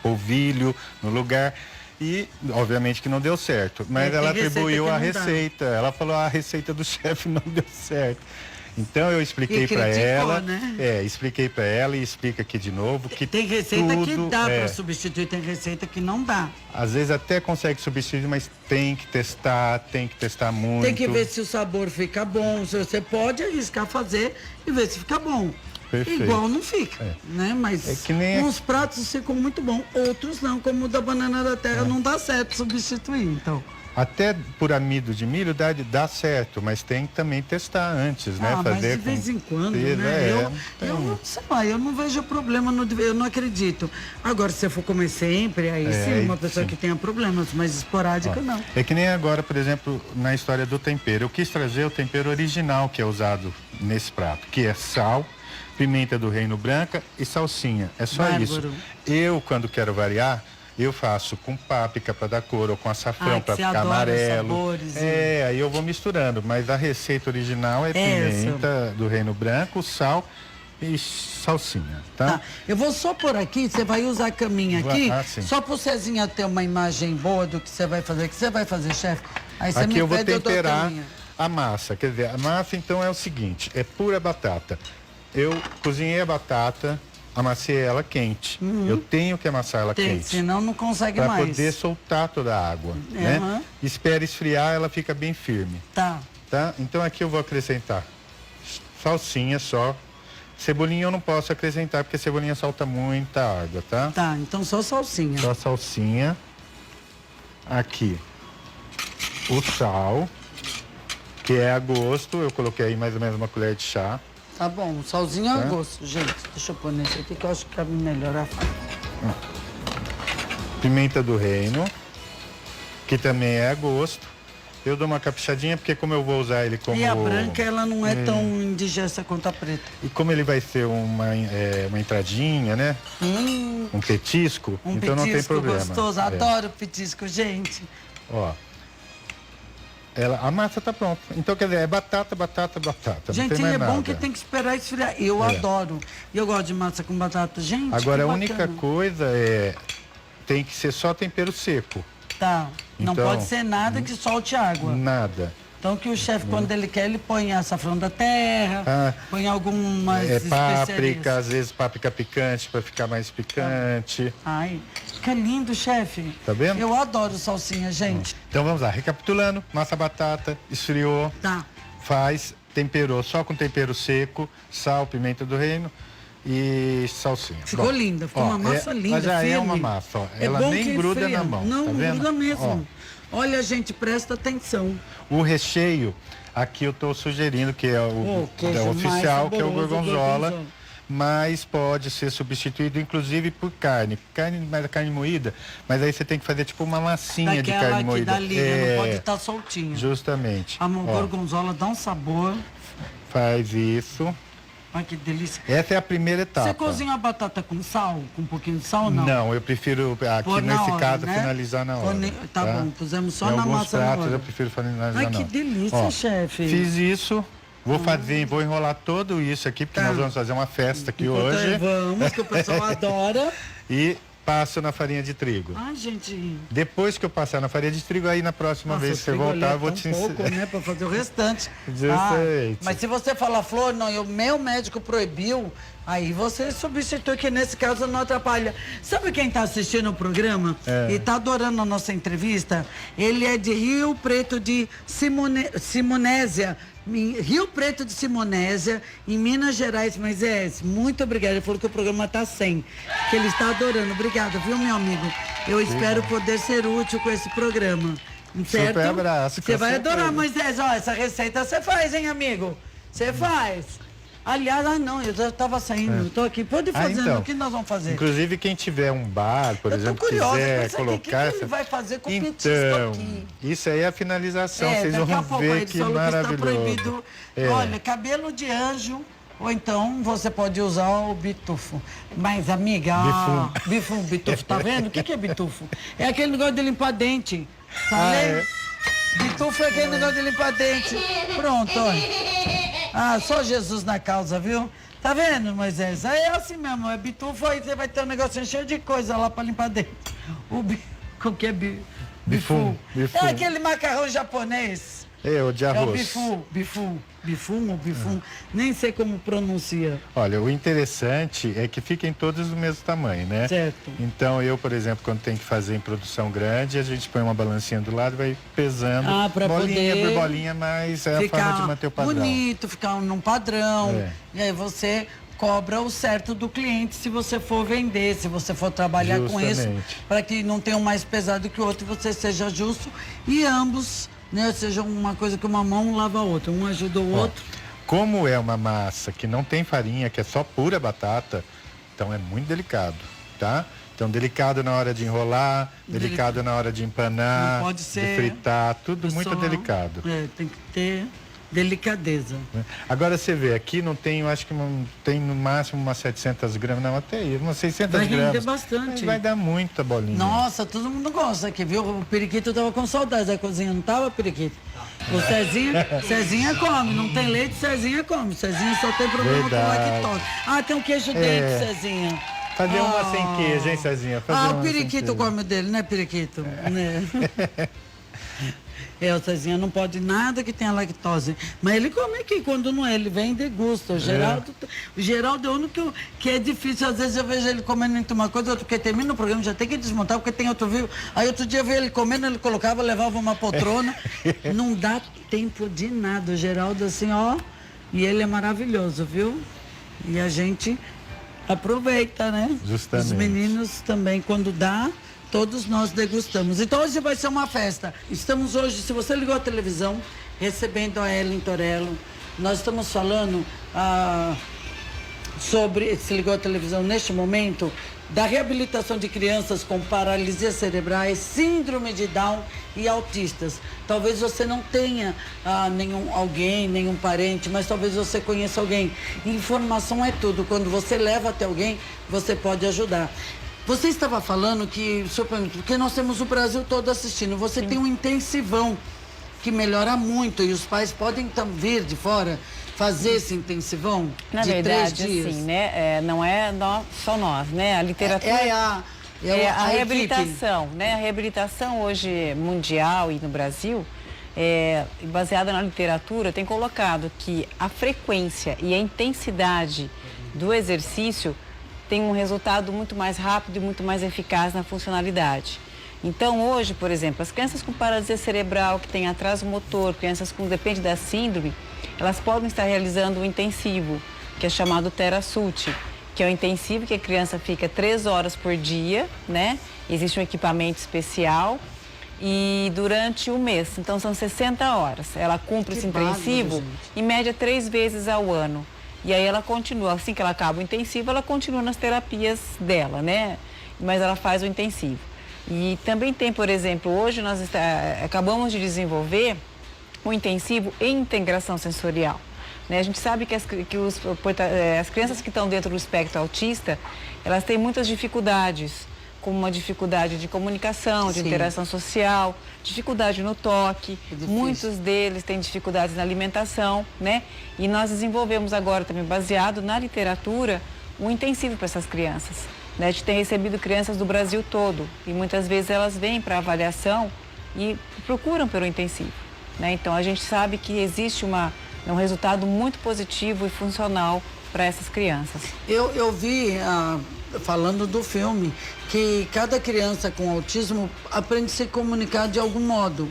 polvilho no lugar. E, obviamente, que não deu certo. Mas ela atribuiu a receita. Ela falou, a receita do chefe não deu certo. Então eu expliquei para ela, expliquei para ela e explica aqui de novo que tem receita que dá para substituir, tem receita que não dá. Às vezes até consegue substituir, mas tem que testar muito. Tem que ver se o sabor fica bom, se você pode arriscar fazer e ver se fica bom. Perfeito. Igual não fica, né? Mas que nem uns pratos ficam muito bons, outros não, como o da Banana da Terra não dá certo substituir, então. Até por amido de milho dá certo, mas tem que também testar antes, né? Mas de vez em quando, né? Eu não vejo problema, eu não acredito. Agora, se eu for comer sempre, aí sim, uma pessoa que tenha problemas, mas esporádica não. É que nem agora, por exemplo, na história do tempero. Eu quis trazer o tempero original que é usado nesse prato, que é sal, pimenta do reino branca e salsinha. É só isso. Eu, quando quero variar, eu faço com páprica para dar cor, ou com açafrão para ficar amarelo. Sabores, aí eu vou misturando, mas a receita original é pimenta do reino branco, sal e salsinha, tá? Eu vou só por aqui, você vai usar a caminha aqui, só para o Cezinha ter uma imagem boa do que você vai fazer. O que você vai fazer, chefe? Aí você aqui me eu vou pede, temperar a massa. Quer dizer, a massa então é o seguinte, é pura batata. Eu cozinhei a batata, amassei ela quente. Eu tenho que amassar ela quente. Senão não consegue mais. Para poder soltar toda a água, né? Espera esfriar, ela fica bem firme. Tá? Então aqui eu vou acrescentar salsinha só. Cebolinha eu não posso acrescentar, porque cebolinha solta muita água, tá? Tá, então só salsinha. Só salsinha. Aqui o sal, que é a gosto. Eu coloquei aí mais ou menos uma colher de chá. Tá bom, salzinho a gosto, gente. Deixa eu pôr nesse aqui que eu acho que cabe melhor a faca. Pimenta do reino, que também é a gosto. Eu dou uma caprichadinha, porque como eu vou usar ele como... E a branca, ela não é tão indigesta quanto a preta. E como ele vai ser uma entradinha, né? Um petisco, então não tem problema. Gostoso, adoro petisco, gente. Ó. A massa tá pronta. Então, quer dizer, é batata. Gente, não tem mais é nada. bom que tem que esperar esfriar. Eu adoro. Eu gosto de massa com batata. Gente, agora, a única coisa tem que ser só tempero seco. Tá. Não então, pode ser nada que solte água. Nada. Então, que o chefe, quando ele quer, ele põe açafrão da terra, põe algumas páprica, às vezes páprica picante, para ficar mais picante. Ai, fica lindo, chefe. Tá vendo? Eu adoro salsinha, gente. Então, vamos lá. Recapitulando, massa batata, esfriou. Tá. Temperou só com tempero seco, sal, pimenta do reino. e salsinha. Ficou linda, ficou uma massa linda, Mas já é firme. uma massa, ó. É Ela bom nem que gruda enfria. na mão, Não, tá vendo? gruda mesmo. Ó. Olha, gente, presta atenção. O recheio, aqui eu estou sugerindo que é o queijo é o oficial, mais que é o saboroso, gorgonzola, mas pode ser substituído inclusive por carne. Mas a carne moída, mas aí você tem que fazer tipo uma massinha de Daquela carne que moída. dá linha, não pode estar soltinha. Justamente. A Ó, gorgonzola dá um sabor. faz isso. Olha que delícia. Essa é a primeira etapa. Você cozinha a batata com sal? Com um pouquinho de sal ou não? Não, eu prefiro aqui Pôr na nesse hora, caso né? finalizar na hora. Tá bom, pusemos só Em na alguns massa na pratos hora. eu prefiro finalizar Ai, na que hora. delícia, Ó, chefe. Fiz isso, vou enrolar tudo isso aqui, porque Tá. nós vamos fazer uma festa aqui Enquanto hoje. Vamos, que o pessoal adora. E passo na farinha de trigo. Ai, gente. Depois que eu passar na farinha de trigo, aí na próxima Nossa, vez que você o trigo voltar, ali é eu vou tão te pouco, ensinar. né, pra fazer o restante. Justamente. Mas se você falar flor, não, o meu médico proibiu, aí você substitui, que nesse caso não atrapalha. Sabe quem tá assistindo o programa e tá adorando a nossa entrevista? Ele é de Rio Preto de Simonésia. Rio Preto de Simonésia, em Minas Gerais. Moisés, muito obrigada. Ele falou que o programa tá 100, que ele está adorando. Obrigada, viu, meu amigo? Eu espero poder ser útil com esse programa. Certo? Super abraço, Você com vai certeza. adorar, Moisés. Ó, essa receita você faz, hein, amigo? Você faz. Aliás, não, eu já estava saindo. Estou aqui. Pode ir fazendo. então, O que nós vamos fazer? Inclusive, quem tiver um bar, por Eu tô exemplo, curiosa, quiser mas sabe colocar... o que ele vai fazer com o petisco então, aqui? isso aí é a finalização, vocês daqui a vão pouco ver ele que falou que está maravilhoso. proibido. Olha, cabelo de anjo, ou então você pode usar o bitufo. Mas, amiga, bitufo, tá vendo? O que é bitufo? É aquele negócio de limpar dente, sabe? Bitufo é aquele negócio de limpar dente. Pronto, olha. Só Jesus na causa, viu? Tá vendo, Moisés? Aí é assim mesmo, é bitufo, aí você vai ter um negocinho cheio de coisa lá pra limpar dente. Como que é bifu? É aquele macarrão japonês. O de arroz. É o bifum, nem sei como pronuncia. Olha, o interessante é que fiquem todos do mesmo tamanho, né? Certo. Então, eu, por exemplo, quando tem que fazer em produção grande, a gente põe uma balancinha do lado e vai pesando. Pra bolinha poder por bolinha, mas é a forma de manter o padrão. bonito, ficar num padrão. E aí você cobra o certo do cliente se você for vender, se você for trabalhar com isso, Justamente. para que não tenha um mais pesado que o outro e você seja justo e ambos, né, seja uma coisa que uma mão lava a outra, um ajuda o outro. Como é uma massa que não tem farinha, que é só pura batata, então é muito delicado, tá? Então, delicado na hora de enrolar, delicado na hora de empanar, Não pode ser, de fritar, tudo muito pessoal, delicado. Tem que ter delicadeza. Né? Agora você vê, aqui não tem, eu acho que não tem no máximo umas 700 gramas, não, até aí, umas 600 Vai render gramas. bastante. Vai dar muita bolinha. Nossa, todo mundo gosta aqui, viu? O Periquito tava com saudade da cozinha, não tava, Periquito? O Cezinha come, não tem leite, Cezinha come. Cezinha só tem problema com lactose. Tem um queijo dentro, Cezinha. Fazer uma sem queijo, hein, Cezinha? Fazer O Periquito come o dele, né, Periquito? Né? O Cezinha não pode nada que tenha lactose. Mas ele come aqui, quando não é, ele vem e degusta. O Geraldo é o único que é difícil. Às vezes eu vejo ele comendo entre uma coisa, outra, porque termina o programa, já tem que desmontar, porque tem outro vivo. Aí outro dia eu vi ele comendo, ele colocava, levava uma poltrona. Não dá tempo de nada. O Geraldo, assim, e ele é maravilhoso, viu? E a gente aproveita, né? Justamente. Os meninos também, quando dá, todos nós degustamos. Então hoje vai ser uma festa. Estamos hoje, se você ligou a televisão, recebendo a Ellen Torello. Nós estamos falando sobre, se ligou a televisão neste momento, da reabilitação de crianças com paralisias cerebrais, síndrome de Down e autistas. Talvez você não tenha nenhum parente, mas talvez você conheça alguém. Informação é tudo. Quando você leva até alguém, você pode ajudar. Você estava falando que, porque nós temos o Brasil todo assistindo, você tem um intensivão que melhora muito e os pais podem vir de fora fazer esse intensivão Na de verdade, 3 dias. assim, né? Não é só nós, né? A literatura a reabilitação, né? A reabilitação hoje mundial e no Brasil, baseada na literatura, tem colocado que a frequência e a intensidade do exercício tem um resultado muito mais rápido e muito mais eficaz na funcionalidade. Então, hoje, por exemplo, as crianças com paralisia cerebral, que têm atraso motor, crianças com depende da síndrome, elas podem estar realizando um intensivo, que é chamado TheraSult. que é o intensivo, que a criança fica 3 horas por dia, né? Existe um equipamento especial e durante um mês, então são 60 horas. Ela cumpre esse intensivo, em média 3 vezes ao ano. E aí ela continua, assim que ela acaba o intensivo, ela continua nas terapias dela, né? Mas ela faz o intensivo. E também tem, por exemplo, hoje nós acabamos de desenvolver um intensivo em integração sensorial. Né? A gente sabe que as crianças que estão dentro do espectro autista, elas têm muitas dificuldades, como uma dificuldade de comunicação, de interação social, dificuldade no toque. Muitos deles têm dificuldades na alimentação, né? E nós desenvolvemos agora também, baseado na literatura, um intensivo para essas crianças. Né? A gente tem recebido crianças do Brasil todo e muitas vezes elas vêm para avaliação e procuram pelo intensivo. Né? Então a gente sabe que existe um resultado muito positivo e funcional para essas crianças. Eu vi, falando do filme, que cada criança com autismo aprende a se comunicar de algum modo.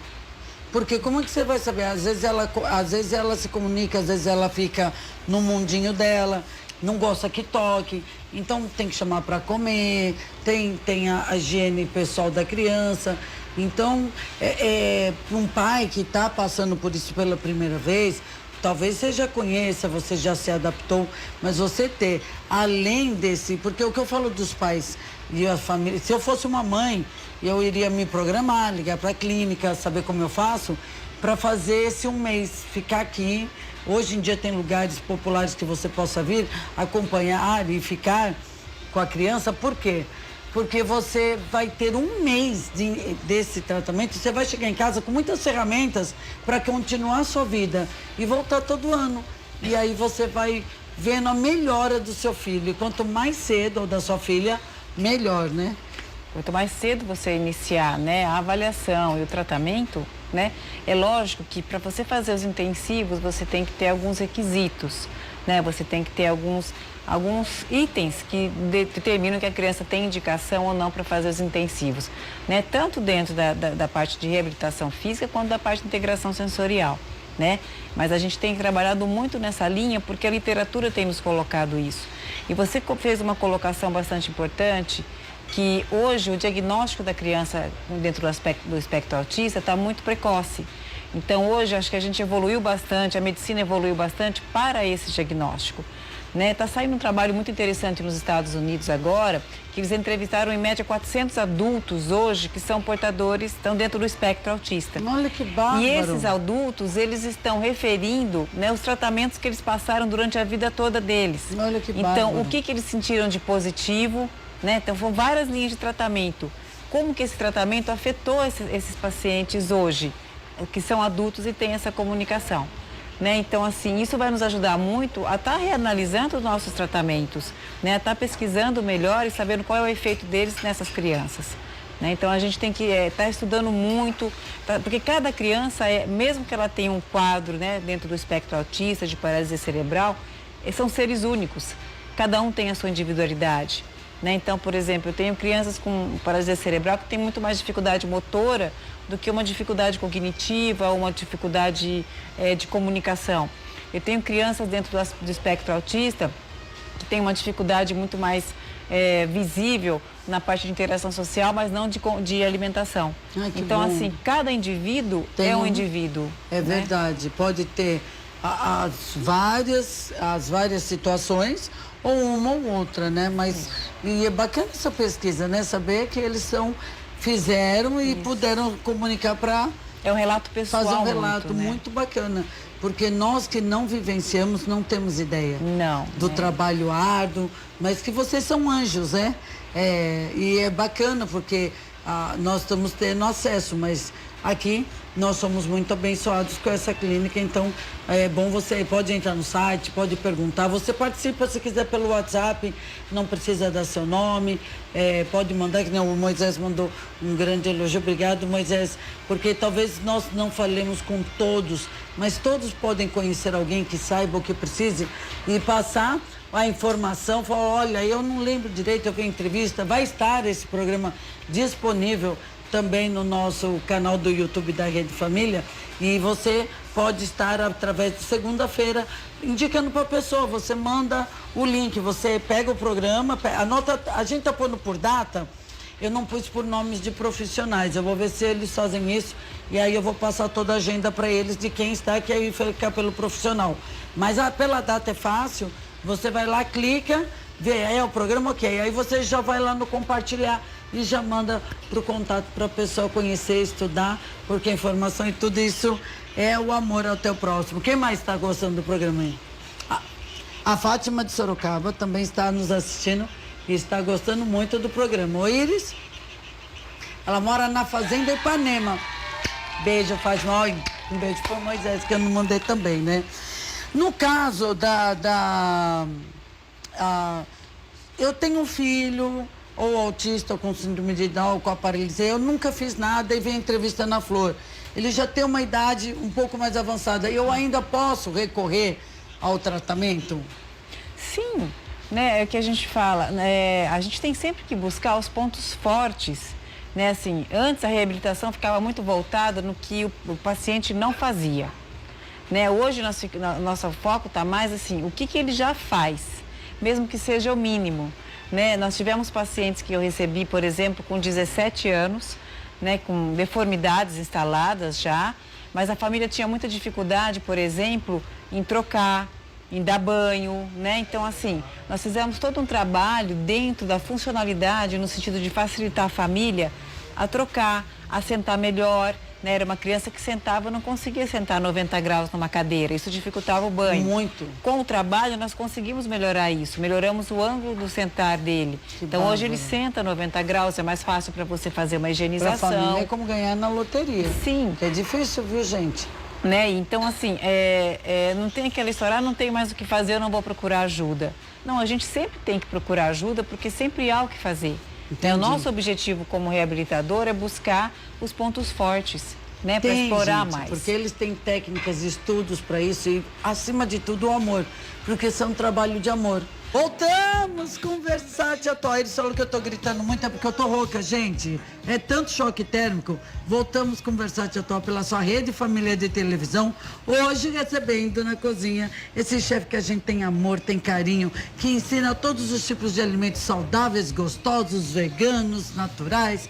Porque como é que você vai saber? Às vezes ela se comunica, às vezes ela fica no mundinho dela, não gosta que toque, então tem que chamar para comer, tem a higiene pessoal da criança. Então, um pai que está passando por isso pela primeira vez, talvez você já conheça, você já se adaptou, mas você ter, além desse... Porque o que eu falo dos pais e a família... Se eu fosse uma mãe, eu iria me programar, ligar para a clínica, saber como eu faço, para fazer esse um mês, ficar aqui. Hoje em dia tem lugares populares que você possa vir, acompanhar e ficar com a criança. Por quê? Porque você vai ter um mês desse tratamento, você vai chegar em casa com muitas ferramentas para continuar a sua vida e voltar todo ano. E aí você vai vendo a melhora do seu filho. E quanto mais cedo, ou da sua filha, melhor, né? Quanto mais cedo você iniciar, né, a avaliação e o tratamento, né, é lógico que para você fazer os intensivos, você tem que ter alguns requisitos, né? Você tem que ter alguns itens que determinam que a criança tem indicação ou não para fazer os intensivos, né? Tanto dentro da parte de reabilitação física quanto da parte de integração sensorial, né? Mas a gente tem trabalhado muito nessa linha porque a literatura tem nos colocado isso. E você fez uma colocação bastante importante, que hoje o diagnóstico da criança dentro do espectro autista está muito precoce. Então hoje acho que a gente evoluiu bastante, a medicina evoluiu bastante para esse diagnóstico. Está saindo um trabalho muito interessante nos Estados Unidos agora, que eles entrevistaram em média 400 adultos hoje que são portadores, estão dentro do espectro autista. Olha que bárbaro! E esses adultos, eles estão referindo, né, os tratamentos que eles passaram durante a vida toda deles. Olha que bárbaro! Então, o que eles sentiram de positivo, né? Então, foram várias linhas de tratamento. Como que esse tratamento afetou esses pacientes hoje, que são adultos e têm essa comunicação. Né? Então, assim, isso vai nos ajudar muito a estar reanalisando os nossos tratamentos, né? A estar pesquisando melhor e sabendo qual é o efeito deles nessas crianças. Né? Então, a gente tem que estar estudando muito, porque cada criança, mesmo que ela tenha um quadro, né, dentro do espectro autista, de paralisia cerebral, são seres únicos. Cada um tem a sua individualidade. Né? Então, por exemplo, eu tenho crianças com paralisia cerebral que têm muito mais dificuldade motora do que uma dificuldade cognitiva ou uma dificuldade de comunicação. Eu tenho crianças dentro do espectro autista que têm uma dificuldade muito mais visível na parte de interação social, mas não de alimentação. Então, bom. Assim, cada indivíduo é um indivíduo. É, né? Verdade. Pode ter as várias situações ou uma ou outra, né? Mas e é bacana essa pesquisa, né? Saber que eles fizeram e puderam comunicar para... É um relato pessoal. Fazer um relato muito bacana. Porque nós que não vivenciamos não temos ideia. Não. Do trabalho árduo, mas que vocês são anjos, né? E é bacana porque nós estamos tendo acesso, mas aqui nós somos muito abençoados com essa clínica, então é bom você pode entrar no site, pode perguntar, você participa se quiser pelo WhatsApp, não precisa dar seu nome, pode mandar, que nem o Moisés mandou um grande elogio, obrigado Moisés, porque talvez nós não falemos com todos, mas todos podem conhecer alguém que saiba o que precise e passar a informação, falar, olha, eu não lembro direito, eu vi a entrevista, vai estar esse programa disponível também no nosso canal do YouTube da Rede Família e você pode estar através de segunda-feira indicando para a pessoa. Você manda o link, você pega o programa, anota, a gente está pondo por data. Eu não pus por nomes de profissionais, eu vou ver se eles fazem isso e aí eu vou passar toda a agenda para eles de quem está, que aí fica pelo profissional. Mas pela data é fácil, você vai lá, clica, vê, o programa, ok, aí você já vai lá no compartilhar e já manda para o contato para a pessoa conhecer, estudar, porque a informação e tudo isso é o amor ao teu próximo. Quem mais está gostando do programa aí? A Fátima de Sorocaba também está nos assistindo e está gostando muito do programa. O Iris, ela mora na Fazenda Ipanema. Beijo, Fátima. Oi, um beijo para o Moisés, que eu não mandei também, né? No caso eu tenho um filho, ou autista, ou com síndrome de Down, ou com paralisia. Eu nunca fiz nada e veio entrevista na Flor. Ele já tem uma idade um pouco mais avançada. Eu ainda posso recorrer ao tratamento? Sim. Né, é o que a gente fala, né, a gente tem sempre que buscar os pontos fortes, né, assim, antes a reabilitação ficava muito voltada no que o paciente não fazia, né, hoje nosso foco está mais assim, o que ele já faz, mesmo que seja o mínimo, né, nós tivemos pacientes que eu recebi, por exemplo, com 17 anos, né, com deformidades instaladas já, mas a família tinha muita dificuldade, por exemplo, em trocar, em dar banho, né? Então, assim, nós fizemos todo um trabalho dentro da funcionalidade, no sentido de facilitar a família a trocar, a sentar melhor, né? Era uma criança que sentava, não conseguia sentar 90 graus numa cadeira, isso dificultava o banho. Muito. Com o trabalho, nós conseguimos melhorar isso, melhoramos o ângulo do sentar dele. Então, hoje ele senta 90 graus, é mais fácil para você fazer uma higienização. Para a família é como ganhar na loteria. Sim. Que é difícil, viu, gente? Né? Então, assim, não tem aquela história, não tenho mais o que fazer, eu não vou procurar ajuda. Não, a gente sempre tem que procurar ajuda, porque sempre há o que fazer. Então, o nosso objetivo como reabilitador é buscar os pontos fortes, né? Para explorar mais. Porque eles têm técnicas, estudos para isso e, acima de tudo, o amor. Porque isso é um trabalho de amor. Voltamos com Versace Atual. Eles falam que eu tô gritando muito, é porque eu tô rouca, gente. É tanto choque térmico. Voltamos com Versace Atual pela sua rede família de televisão. Hoje recebendo na cozinha esse chefe que a gente tem amor, tem carinho, que ensina todos os tipos de alimentos saudáveis, gostosos, veganos, naturais,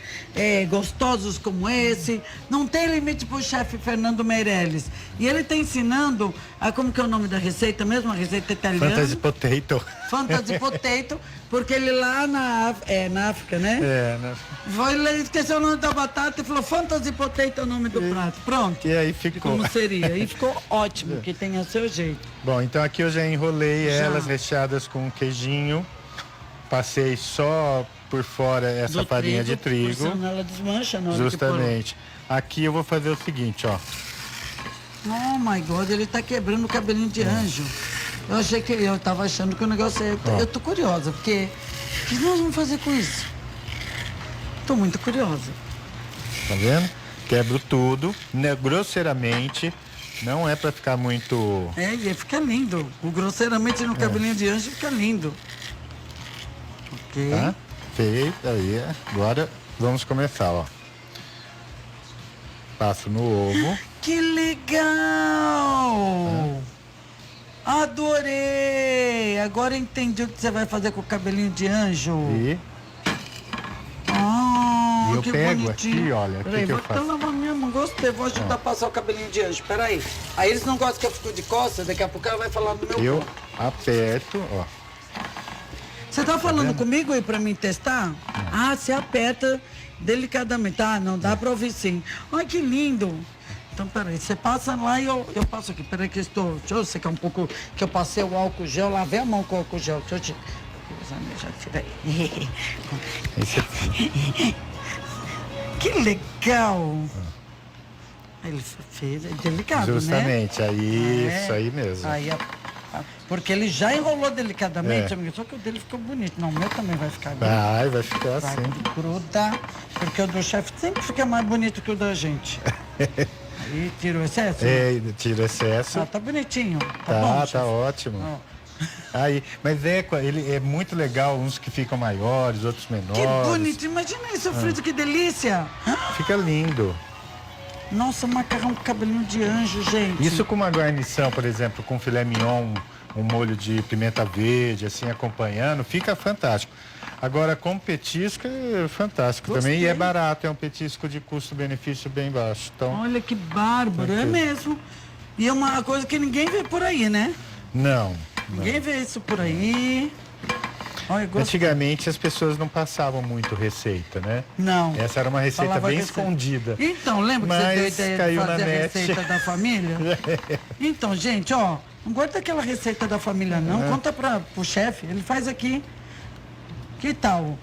gostosos como esse. Não tem limite pro chefe Fernando Meirelles. E ele tá ensinando, como que é o nome da receita mesmo? A receita italiana. Fantasy Potato. Fantasy Potato, porque ele lá na África, né? Né? Ele esqueceu o nome da batata e falou Fantasy Potato é o nome do prato. Pronto. E aí ficou. Como seria? E ficou ótimo, que tem o seu jeito. Bom, então aqui eu já enrolei elas recheadas com queijinho. Passei só por fora essa farinha de trigo. Senão ela desmancha, não. Justamente. Aqui eu vou fazer o seguinte, ó. Oh my God, ele tá quebrando o cabelinho de anjo. Eu tava achando que o negócio eu tô curiosa, porque o que nós vamos fazer com isso? Tô muito curiosa. Tá vendo? Quebro tudo, né, grosseiramente. Não é pra ficar muito... E fica lindo. O grosseiramente no cabelinho de anjo fica lindo. Ok. Tá? Feito, aí. Agora vamos começar, ó. Passo no ovo. Que legal! Adorei! Agora entendi o que você vai fazer com o cabelinho de anjo. E eu que pego bonitinho. aqui, olha, o que eu Vou até faço? lavar mesmo, gostei. Vou ajudar a passar o cabelinho de anjo. Peraí. Aí eles não gostam que eu fico de costas, daqui a pouco ela vai falar do meu Eu corpo. aperto, ó. Você tá falando comigo aí pra mim testar? Você aperta delicadamente. Não dá pra ouvir sim. Ai, que lindo. Então, peraí, você passa lá e eu passo aqui. Peraí que eu estou... Deixa eu secar um pouco, que eu passei o álcool gel, lavei a mão com o álcool gel. Deixa eu te... Já tirei. Que legal! Ele fez, é delicado, Justamente, né? aí, isso aí mesmo. Porque ele já enrolou delicadamente, amigo, só que o dele ficou bonito. Não, o meu também vai ficar bonito. Vai ficar Vai assim. grudar, porque o do chefe sempre fica mais bonito que o da gente. Aí tira o excesso? Tira o excesso. Tá bonitinho. Tá bom, Tá chefe? ótimo. Aí, mas ele é muito legal, uns que ficam maiores, outros menores. Que bonito, imagina isso, Frito, que delícia. Fica lindo. Nossa, macarrão com cabelinho de anjo, gente. Isso com uma guarnição, por exemplo, com filé mignon, um molho de pimenta verde, assim, acompanhando, fica fantástico. Agora, com petisco, é fantástico Gostei. também. E é barato, é um petisco de custo-benefício bem baixo. Então, Olha que bárbaro, é mesmo. E é uma coisa que ninguém vê por aí, né? não. Ninguém vê isso por aí. Olha, gostei. Antigamente as pessoas não passavam muito receita, né? Não. Essa era uma receita Falava bem receita. escondida. Então, lembra que você Mas deu a ideia de caiu na fazer a net. receita da família? Então, gente, ó, não guarda aquela receita da família, não. Conta pro chefe, ele faz aqui. Que tal?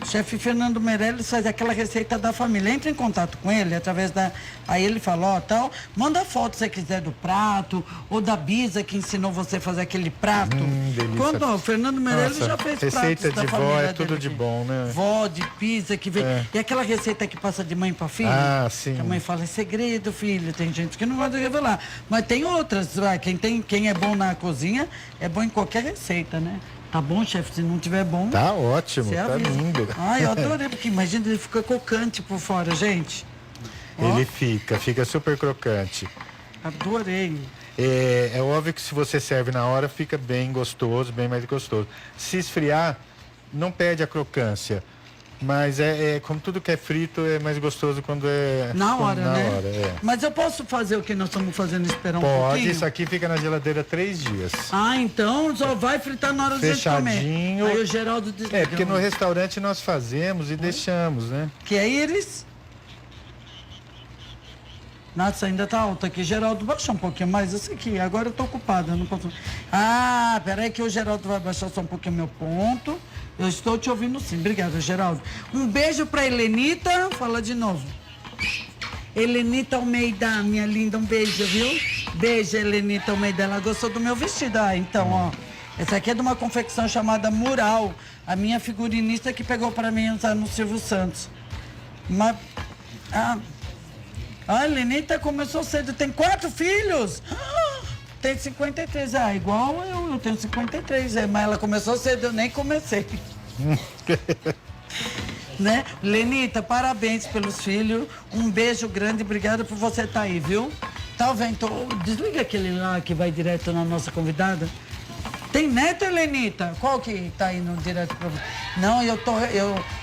O chefe Fernando Meirelles faz aquela receita da família. Entra em contato com ele através da... Aí ele fala, ó, tal, manda foto se você quiser do prato, ou da Bisa que ensinou você a fazer aquele prato. Delícia. Quando, ó, o Fernando Meirelles Nossa, já fez receita pratos da de vó família é tudo dele de aqui. bom, né? Vó, de pizza, que vem... E aquela receita que passa de mãe para filho? Ah, sim. Que a mãe fala, é segredo, filho. Tem gente que não vai revelar. Mas tem outras, vai. Quem é bom na cozinha é bom em qualquer receita, né? Tá bom, chefe? Se não tiver bom... Tá ótimo, você tá avisa. lindo. Ai, eu adorei, porque imagina, ele fica crocante por fora, gente. Ó, Ele fica super crocante. adorei. É óbvio que se você serve na hora, fica bem gostoso, bem mais gostoso. Se esfriar, não perde a crocância. Mas como tudo que é frito, é mais gostoso quando é... Na hora, na né? hora, é. Mas eu posso fazer o que nós estamos fazendo, esperar um Pode, pouquinho? isso aqui fica na geladeira 3 dias. Ah, então só vai fritar na hora de gente comer. Fechadinho. Aí o Geraldo desligou. É, porque no restaurante nós fazemos e deixamos, né? Que é Iris? Nossa, ainda tá alto aqui. Geraldo, baixa um pouquinho mais. Eu sei que agora eu tô ocupada, não posso... Ah, peraí que o Geraldo vai baixar só um pouquinho meu ponto. Eu estou te ouvindo sim. Obrigada, Geraldo. Um beijo pra Helenita. Fala de novo. Helenita Almeida, minha linda, um beijo, viu? Beijo, Helenita Almeida. Ela gostou do meu vestido. Ah, então, ó. Essa aqui é de uma confecção chamada Mural. A minha figurinista que pegou pra mim usar no Silvio Santos. Mas... A Helenita começou cedo. Tem 4 filhos. Tem 53. Ah, igual eu tenho 53. Mas ela começou cedo, eu nem comecei. Né? Lenita, parabéns pelos filhos. Um beijo grande, obrigada por você estar aí, viu? Tá vendo? Desliga aquele lá que vai direto na nossa convidada. Tem neto, Helenita? Qual que tá indo direto pra você? Não,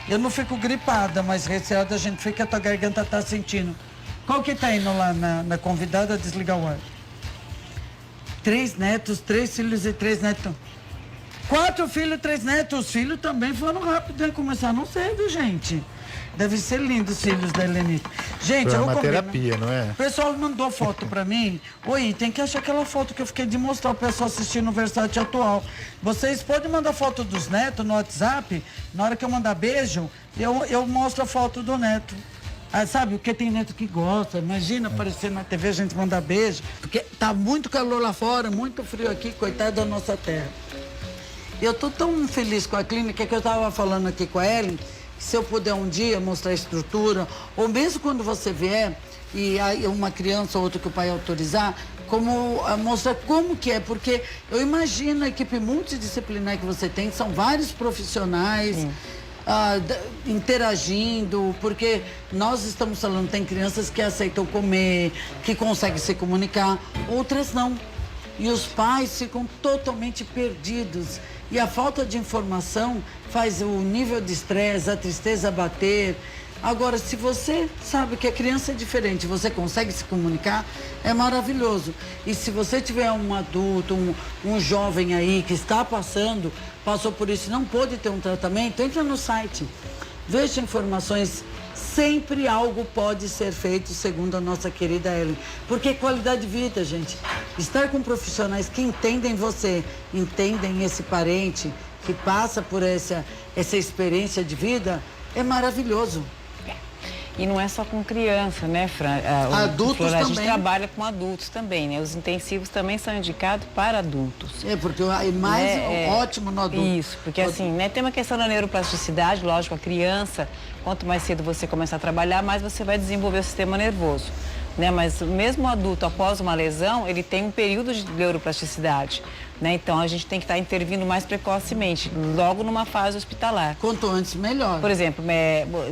eu não fico gripada, mas receada a gente fica, a tua garganta tá sentindo. Qual que tá indo lá na convidada? Desliga o ar. 3 netos, 3 filhos e 3 netos. 4 filhos, 3 netos. Os filhos também foram rápido, né? Começaram cedo, gente. Deve ser lindo os filhos da Helenita. Gente, Foi eu uma combino. terapia, não é? O pessoal mandou foto pra mim. Oi, tem que achar aquela foto que eu fiquei de mostrar o pessoal assistindo no Versátil Atual. Vocês podem mandar foto dos netos no WhatsApp. Na hora que eu mandar beijo, eu mostro a foto do neto. Ah, sabe, porque tem neto que gosta. Imagina aparecer na TV a gente mandar beijo. Porque tá muito calor lá fora, muito frio aqui, coitado da nossa terra. Eu tô tão feliz com a clínica que eu tava falando aqui com a Ellen, que se eu puder um dia mostrar a estrutura, ou mesmo quando você vier, e aí uma criança ou outra que o pai autorizar, mostrar como que é, porque eu imagino a equipe multidisciplinar que você tem, são vários profissionais... interagindo, porque nós estamos falando, tem crianças que aceitam comer, que conseguem se comunicar, outras não. E os pais ficam totalmente perdidos. E a falta de informação faz o nível de estresse, a tristeza bater. Agora, se você sabe que a criança é diferente, você consegue se comunicar, é maravilhoso. E se você tiver um adulto, um jovem aí que está passou por isso e não pôde ter um tratamento, entra no site, veja informações. Sempre algo pode ser feito, segundo a nossa querida Ellen. Porque é qualidade de vida, gente. Estar com profissionais que entendem você, entendem esse parente, que passa por essa experiência de vida, é maravilhoso. E não é só com criança, né, Fran? Adultos A gente também. trabalha com adultos também, né? Os intensivos também são indicados para adultos. É, porque é mais ótimo no adulto. Isso, porque assim, né, tem uma questão da neuroplasticidade, lógico, a criança, quanto mais cedo você começar a trabalhar, mais você vai desenvolver o sistema nervoso. Né? Mas mesmo o adulto, após uma lesão, ele tem um período de neuroplasticidade. né? Então a gente tem que estar intervindo mais precocemente, logo numa fase hospitalar. Quanto antes, melhor. Por exemplo,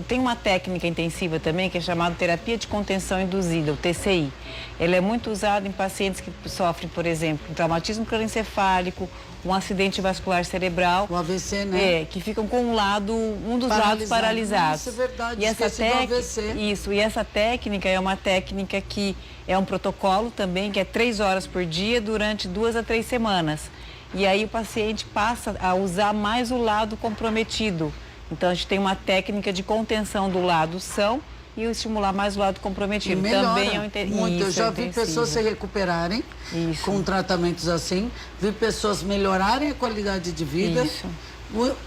tem uma técnica intensiva também que é chamada terapia de contenção induzida, o TCI. Ela é muito usada em pacientes que sofrem, por exemplo, um traumatismo crânioencefálico, um acidente vascular cerebral. O AVC, né? Que ficam com um dos lados paralisados. Nossa, é verdade, e essa AVC. Isso, e essa técnica é uma técnica que é um protocolo também, que é 3 horas por dia durante 2 a 3 semanas. E aí o paciente passa a usar mais o lado comprometido. Então a gente tem uma técnica de contenção do lado são e estimular mais o lado comprometido. E melhora também é muito. Eu já vi pessoas se recuperarem com tratamentos assim, vi pessoas melhorarem a qualidade de vida. Isso.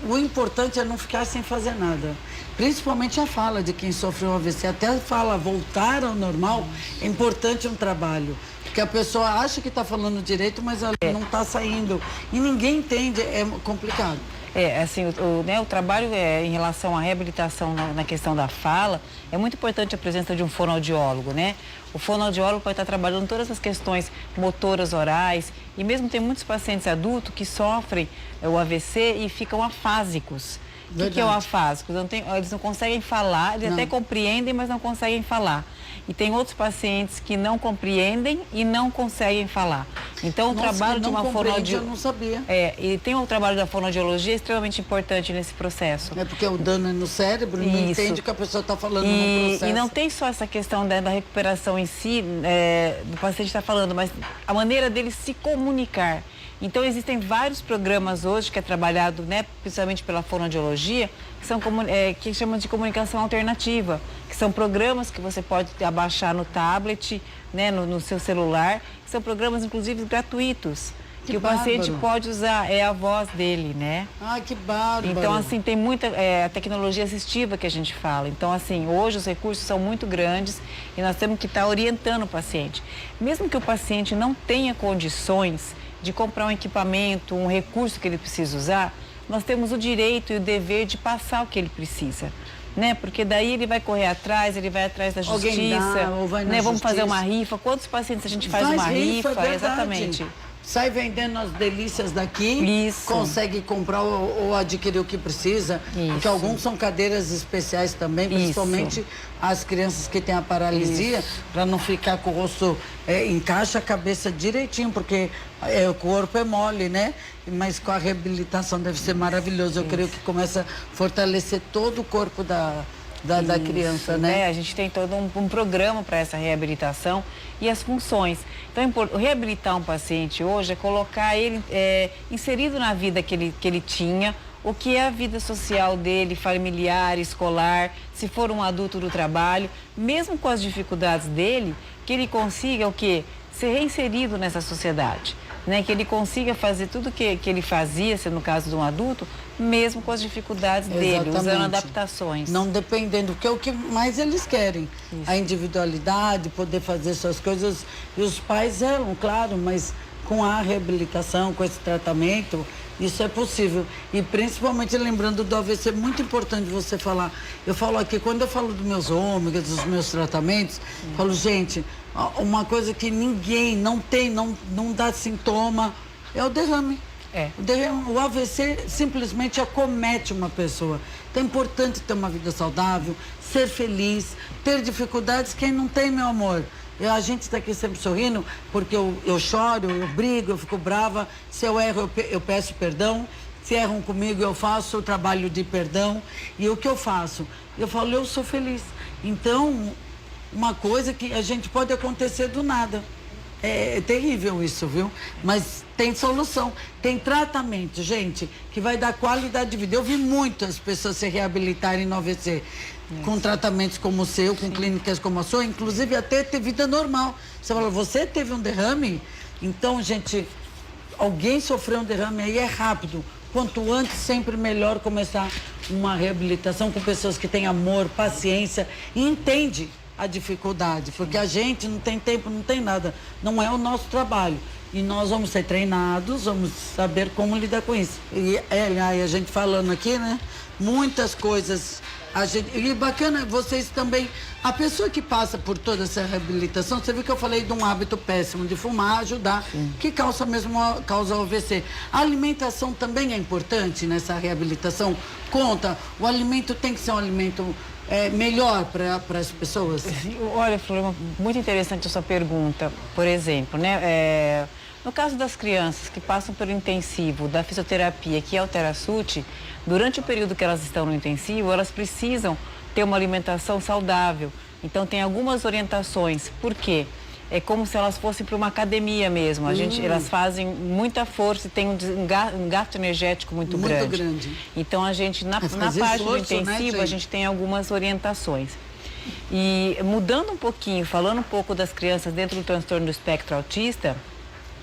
O importante é não ficar sem fazer nada. Principalmente a fala de quem sofreu AVC. Até a fala voltar ao normal, é importante um trabalho. Porque a pessoa acha que está falando direito, mas ela não está saindo. E ninguém entende, é complicado. Assim, o trabalho em relação à reabilitação na questão da fala, é muito importante a presença de um fonoaudiólogo, né? O fonoaudiólogo pode estar trabalhando todas as questões motoras orais e mesmo tem muitos pacientes adultos que sofrem o AVC e ficam afásicos. O que é o afásico? Eles não conseguem falar, eles até compreendem, mas não conseguem falar. E tem outros pacientes que não compreendem e não conseguem falar. Então, o trabalho de uma fonoaudiologia... Eu não sabia. E tem o trabalho da fonoaudiologia extremamente importante nesse processo. É porque o dano é no cérebro, não entende o que a pessoa está falando no processo. E não tem só essa questão da recuperação em si, do paciente estar falando, mas a maneira dele se comunicar. Então, existem vários programas hoje que é trabalhado, né, principalmente pela fonoaudiologia, que chamam de comunicação alternativa, que são programas que você pode abaixar no tablet, né, no seu celular, que são programas, inclusive, gratuitos, que o paciente pode usar, é a voz dele, né? Ah, que bárbaro! Então, assim, tem muita a tecnologia assistiva que a gente fala. Então, assim, hoje os recursos são muito grandes e nós temos que estar orientando o paciente. Mesmo que o paciente não tenha condições de comprar um equipamento, um recurso que ele precisa usar, nós temos o direito e o dever de passar o que ele precisa, né? Porque daí ele vai correr atrás, ele vai atrás da justiça, vamos fazer uma rifa. Quantos pacientes a gente faz uma rifa? Exatamente. Sai vendendo as delícias daqui, consegue comprar ou adquirir o que precisa, porque alguns são cadeiras especiais também, principalmente as crianças que têm a paralisia, para não ficar com o rosto, encaixa a cabeça direitinho, porque o corpo é mole, né? Mas com a reabilitação deve ser maravilhoso. Eu creio que começa a fortalecer todo o corpo da criança, né? A gente tem todo um programa para essa reabilitação e as funções. Então, reabilitar um paciente hoje é colocar ele inserido na vida que ele tinha, o que é a vida social dele, familiar, escolar, se for um adulto do trabalho, mesmo com as dificuldades dele, que ele consiga o quê? Ser reinserido nessa sociedade. Né, que ele consiga fazer tudo que ele fazia, se no caso de um adulto, mesmo com as dificuldades dele, usando adaptações. Não dependendo, porque é o que mais eles querem. A individualidade, poder fazer suas coisas. E os pais eram, claro, mas com a reabilitação, com esse tratamento, isso é possível. E principalmente lembrando do AVC, é muito importante você falar. Eu falo aqui, quando eu falo dos meus ômegas, dos meus tratamentos, falo, gente, uma coisa que ninguém não dá sintoma, é o derrame. O AVC simplesmente acomete uma pessoa. Então é importante ter uma vida saudável, ser feliz, ter dificuldades. Quem não tem, meu amor? A gente está aqui sempre sorrindo, porque eu choro, eu brigo, eu fico brava. Se eu erro, eu peço perdão. Se erram comigo, eu faço o trabalho de perdão. E o que eu faço? Eu falo, eu sou feliz. Então, uma coisa que a gente pode acontecer do nada. É terrível isso, viu? Mas tem solução, tem tratamento, gente, que vai dar qualidade de vida. Eu vi muitas pessoas se reabilitarem no AVC, com tratamentos como o seu, com clínicas como a sua, inclusive até ter vida normal. Você fala, você teve um derrame? Então, gente, alguém sofreu um derrame aí, é rápido. Quanto antes, sempre melhor começar uma reabilitação com pessoas que têm amor, paciência e entendem a dificuldade, porque a gente não tem tempo, não tem nada, não é o nosso trabalho. E nós vamos ser treinados, vamos saber como lidar com isso. E a gente falando aqui, né? Muitas coisas E bacana, vocês também, a pessoa que passa por toda essa reabilitação, você viu que eu falei de um hábito péssimo de fumar, ajudar, que causa AVC. A alimentação também é importante nessa reabilitação? Conta, o alimento tem que ser um alimento melhor para as pessoas? Olha, Flor, muito interessante a sua pergunta. Por exemplo, né, no caso das crianças que passam pelo intensivo da fisioterapia, que é o Therasult, durante o período que elas estão no intensivo, elas precisam ter uma alimentação saudável. Então, tem algumas orientações. Por quê? É como se elas fossem para uma academia mesmo. Elas fazem muita força e tem um gasto energético muito grande. Então, a gente, na parte do intensivo, né, a gente tem algumas orientações. E mudando um pouquinho, falando um pouco das crianças dentro do transtorno do espectro autista,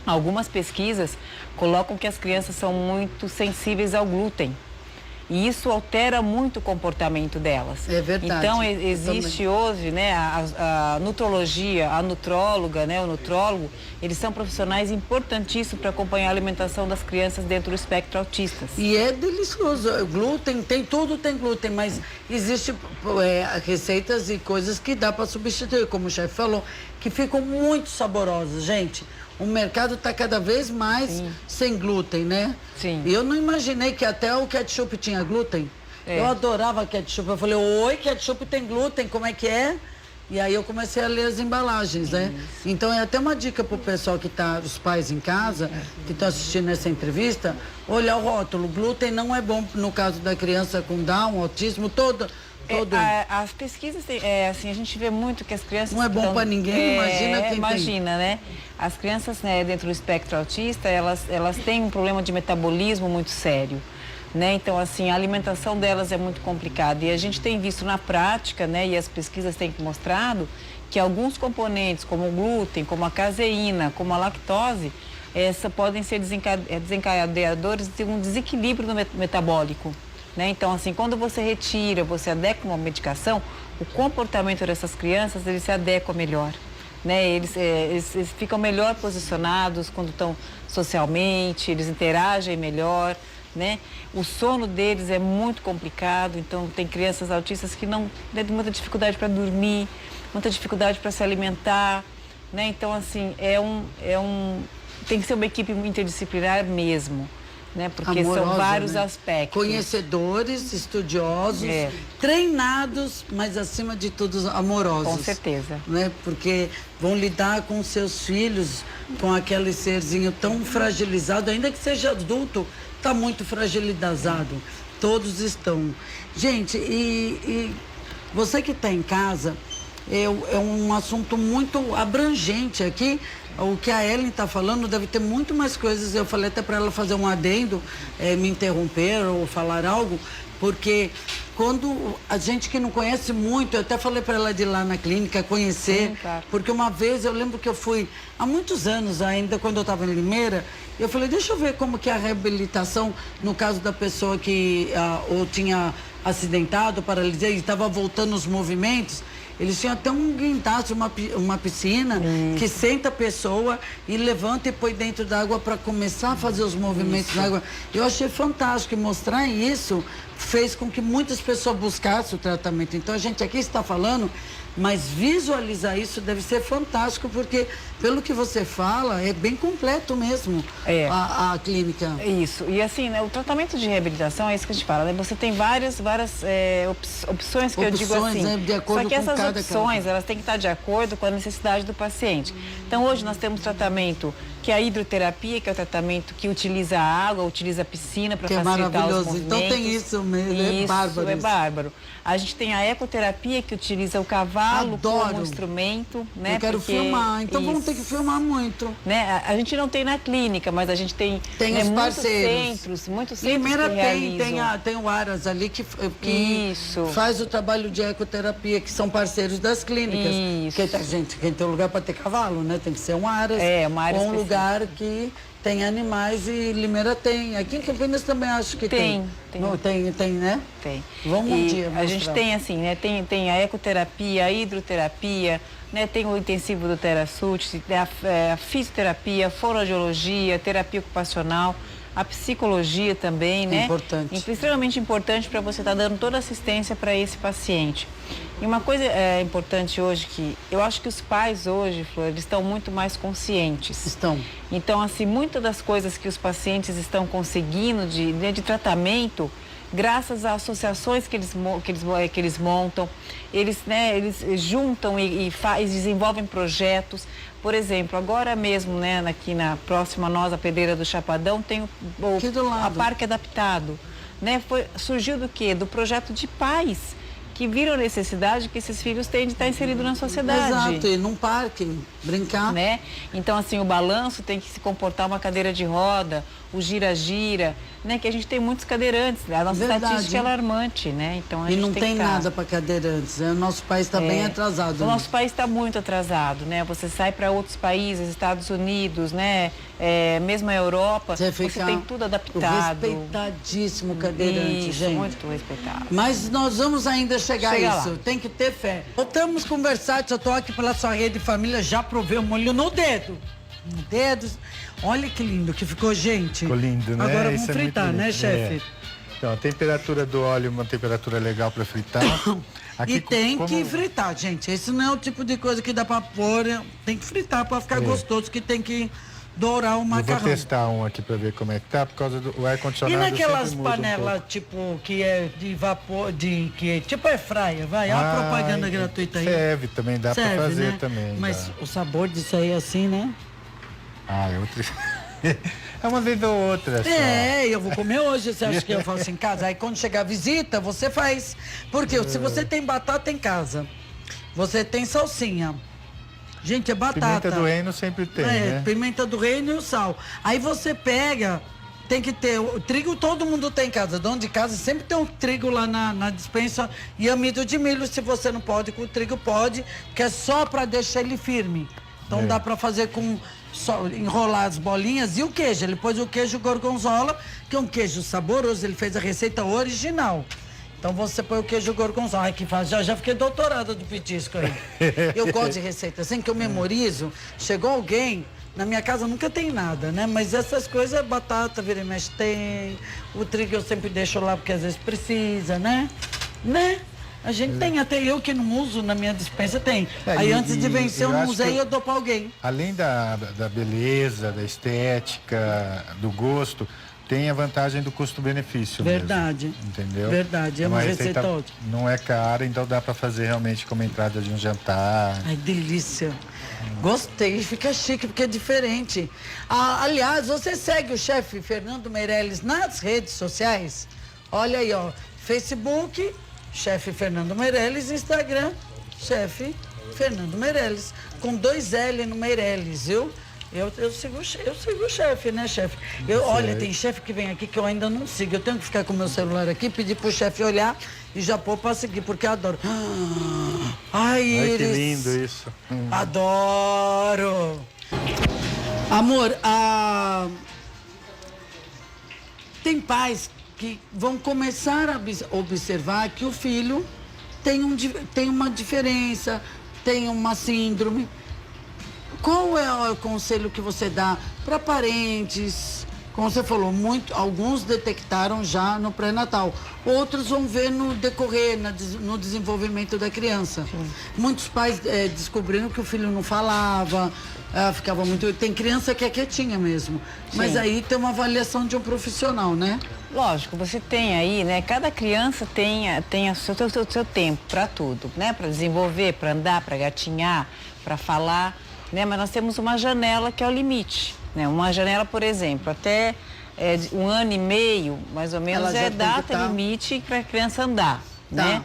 algumas pesquisas colocam que as crianças são muito sensíveis ao glúten. E isso altera muito o comportamento delas. É verdade. Então, existe hoje, né, a nutrologia, a nutróloga, né, o nutrólogo, eles são profissionais importantíssimos para acompanhar a alimentação das crianças dentro do espectro autista. E é delicioso. Glúten, tem glúten, mas existe receitas e coisas que dá para substituir, como o chefe falou, que ficam muito saborosas, gente. O mercado está cada vez mais sem glúten, né? Sim. E eu não imaginei que até o ketchup tinha glúten. Eu adorava ketchup. Eu falei, oi, ketchup tem glúten, como é que é? E aí eu comecei a ler as embalagens, né? Então é até uma dica pro pessoal que tá, os pais em casa, que estão assistindo essa entrevista, olhar o rótulo. Glúten não é bom no caso da criança com Down, autismo, todo. As pesquisas, assim, a gente vê muito que as crianças... Não é bom para ninguém, imagina quem imagina, né? As crianças, né, dentro do espectro autista, elas têm um problema de metabolismo muito sério, né? Então, assim, a alimentação delas é muito complicada. E a gente tem visto na prática, né, e as pesquisas têm mostrado, que alguns componentes, como o glúten, como a caseína, como a lactose, podem ser desencadeadores de um desequilíbrio metabólico. Né? Então, assim, quando você retira, você adequa uma medicação, o comportamento dessas crianças, ele se adequa melhor. Né? Eles ficam melhor posicionados quando estão socialmente, eles interagem melhor, né? O sono deles é muito complicado, então tem crianças autistas que não têm muita dificuldade para dormir, muita dificuldade para se alimentar, né? Então, assim, tem que ser uma equipe interdisciplinar mesmo. Né? Porque amorosa, são vários né? aspectos. Conhecedores, estudiosos, treinados, mas acima de tudo amorosos. Com certeza. Né? Porque vão lidar com seus filhos, com aquele serzinho tão fragilizado, ainda que seja adulto, está muito fragilizado. Todos estão. Gente, e você que está em casa, é um assunto muito abrangente aqui. O que a Ellen está falando deve ter muito mais coisas. Eu falei até para ela fazer um adendo, me interromper ou falar algo, porque quando a gente que não conhece muito, eu até falei para ela de ir lá na clínica conhecer, porque uma vez eu lembro que eu fui, há muitos anos ainda, quando eu estava em Limeira, eu falei, deixa eu ver como que é a reabilitação no caso da pessoa que ou tinha acidentado, paralisado, e estava voltando os movimentos. Eles tinham até um guindaste, uma piscina, que senta a pessoa e levanta e põe dentro da água para começar a fazer os movimentos na água. Eu achei fantástico, e mostrar isso fez com que muitas pessoas buscassem o tratamento. Então, a gente aqui está falando, mas visualizar isso deve ser fantástico, porque, pelo que você fala, é bem completo mesmo a clínica. Isso. E assim, né, o tratamento de reabilitação é isso que a gente fala, né? Você tem várias opções que eu digo assim. Né, de acordo só que com essas cada opções, elas têm que estar de acordo com a necessidade do paciente. Então, hoje nós temos tratamento que é a hidroterapia, que é o tratamento que utiliza a água, utiliza a piscina para facilitar os movimentos. Então tem isso mesmo, é bárbaro. Isso, é bárbaro. A gente tem a ecoterapia, que utiliza o cavalo como instrumento, né? Eu quero filmar, então vamos ter que filmar muito. Né? A gente não tem na clínica, mas a gente tem os parceiros. Muitos centros Limeira que realizam. tem o Aras ali que faz o trabalho de ecoterapia, que são parceiros das clínicas. Isso. Quem tem um lugar para ter cavalo, né? Tem que ser um Aras. Uma área ou um lugar que tem animais, e Limeira tem. Aqui em Campinas também acho que tem. Tem, né? Tem. Vamos um dia mostrar. A gente tem assim, né? Tem a ecoterapia, a hidroterapia, né? Tem o intensivo do Therasult, a fisioterapia, fonoaudiologia, terapia ocupacional. a psicologia também, né? Importante. Extremamente importante para você estar dando toda a assistência para esse paciente. E uma coisa importante hoje que eu acho que os pais hoje, Flor, eles estão muito mais conscientes. Estão. Então, assim, muitas das coisas que os pacientes estão conseguindo de tratamento, graças a associações que eles montam, eles juntam e desenvolvem projetos. Por exemplo, agora mesmo, né, aqui na próxima nós, a Pedreira do Chapadão, tem a Parque Adaptado. Né? Surgiu do quê? Do projeto de pais que viram a necessidade que esses filhos têm de estar inseridos na sociedade. Exato, e num parque, brincar. Né? Então, assim, o balanço tem que se comportar uma cadeira de roda, o gira-gira, né? Que a gente tem muitos cadeirantes, a nossa estatística é alarmante, né? Então, a gente não tem que nada para cadeirantes, o nosso país está bem atrasado. O nosso país está muito atrasado, né? Você sai para outros países, Estados Unidos, né? Mesmo a Europa, você tem tudo adaptado. Respeitadíssimo cadeirante, gente. Muito respeitado. Mas nós vamos ainda chegar a isso, lá. Tem que ter fé. Voltamos a conversar, eu tô aqui pela sua rede de família, já provei o molho no dedo. No dedo. Olha que lindo que ficou, gente. Ficou lindo, né? Agora vamos Isso fritar, né, chefe? Então, a temperatura do óleo é uma temperatura legal para fritar. Aqui, e tem que fritar, gente. Esse não é o tipo de coisa que dá para pôr. Tem que fritar para ficar gostoso, que tem que dourar o macarrão. Eu vou testar um aqui para ver como é que tá, por causa do ar-condicionado. E naquelas panelas, tipo, que é de vapor, que é tipo airfryer, vai? Olha a propaganda gratuita aí. Serve também, dá para fazer, né? Também. Mas dá. o sabor disso aí é assim, né? É outro... É uma vez ou outra só. Eu vou comer hoje, você acha que eu faço em casa? Aí quando chegar a visita, você faz. Porque se você tem batata em casa, você tem salsinha. Gente, é batata. Pimenta do reino sempre tem, né? Pimenta do reino e o sal. Aí você pega, tem que ter, o trigo todo mundo tem em casa. Dono de casa sempre tem um trigo lá na despensa e amido de milho, se você não pode, com o trigo pode, que é só para deixar ele firme. Então dá para fazer com, só enrolar as bolinhas e o queijo. Ele pôs o queijo gorgonzola, que é um queijo saboroso, ele fez a receita original. Então você põe o queijo gorgonzola. Ai, que faz. Já fiquei doutorada do petisco aí. Eu gosto de receita. Assim que eu memorizo, chegou alguém, na minha casa nunca tem nada, né? Mas essas coisas, batata, vira e mexe tem. O trigo eu sempre deixo lá porque às vezes precisa, né? A gente tem, até eu que não uso na minha despensa tem. Aí antes de vencer eu não usei e eu dou pra alguém. Além da beleza, da estética, do gosto, tem a vantagem do custo-benefício. Verdade. Mesmo, entendeu? Verdade, é uma receita ótima. Não é cara, então dá para fazer realmente como entrada de um jantar. Ai, delícia. Gostei, fica chique porque é diferente. Aliás, você segue o chefe Fernando Meirelles nas redes sociais? Olha aí, ó, Facebook, chefe Fernando Meirelles, Instagram, chefe Fernando Meirelles, com 2 L no Meirelles, viu? Eu sigo o chefe, né, chefe? Olha, tem chefe que vem aqui que eu ainda não sigo. Eu tenho que ficar com o meu celular aqui, pedir pro chefe olhar e já pôr pra seguir, porque eu adoro. Ai, Iris. Que lindo isso. Adoro. Amor, tem pais que vão começar a observar que o filho tem uma diferença, tem uma síndrome. Qual é o conselho que você dá para parentes? Como você falou, alguns detectaram já no pré-natal, outros vão ver no decorrer, no desenvolvimento da criança. Sim. Muitos pais descobriram que o filho não falava, ficava muito... Tem criança que é quietinha mesmo, mas aí tem uma avaliação de um profissional, né? Lógico, você tem aí, né? Cada criança tem o seu tempo para tudo, né? Para desenvolver, para andar, para gatinhar, para falar, né? Mas nós temos uma janela que é o limite, né? Uma janela, por exemplo, até 1 ano e meio, mais ou menos, é data limite para a criança andar, né?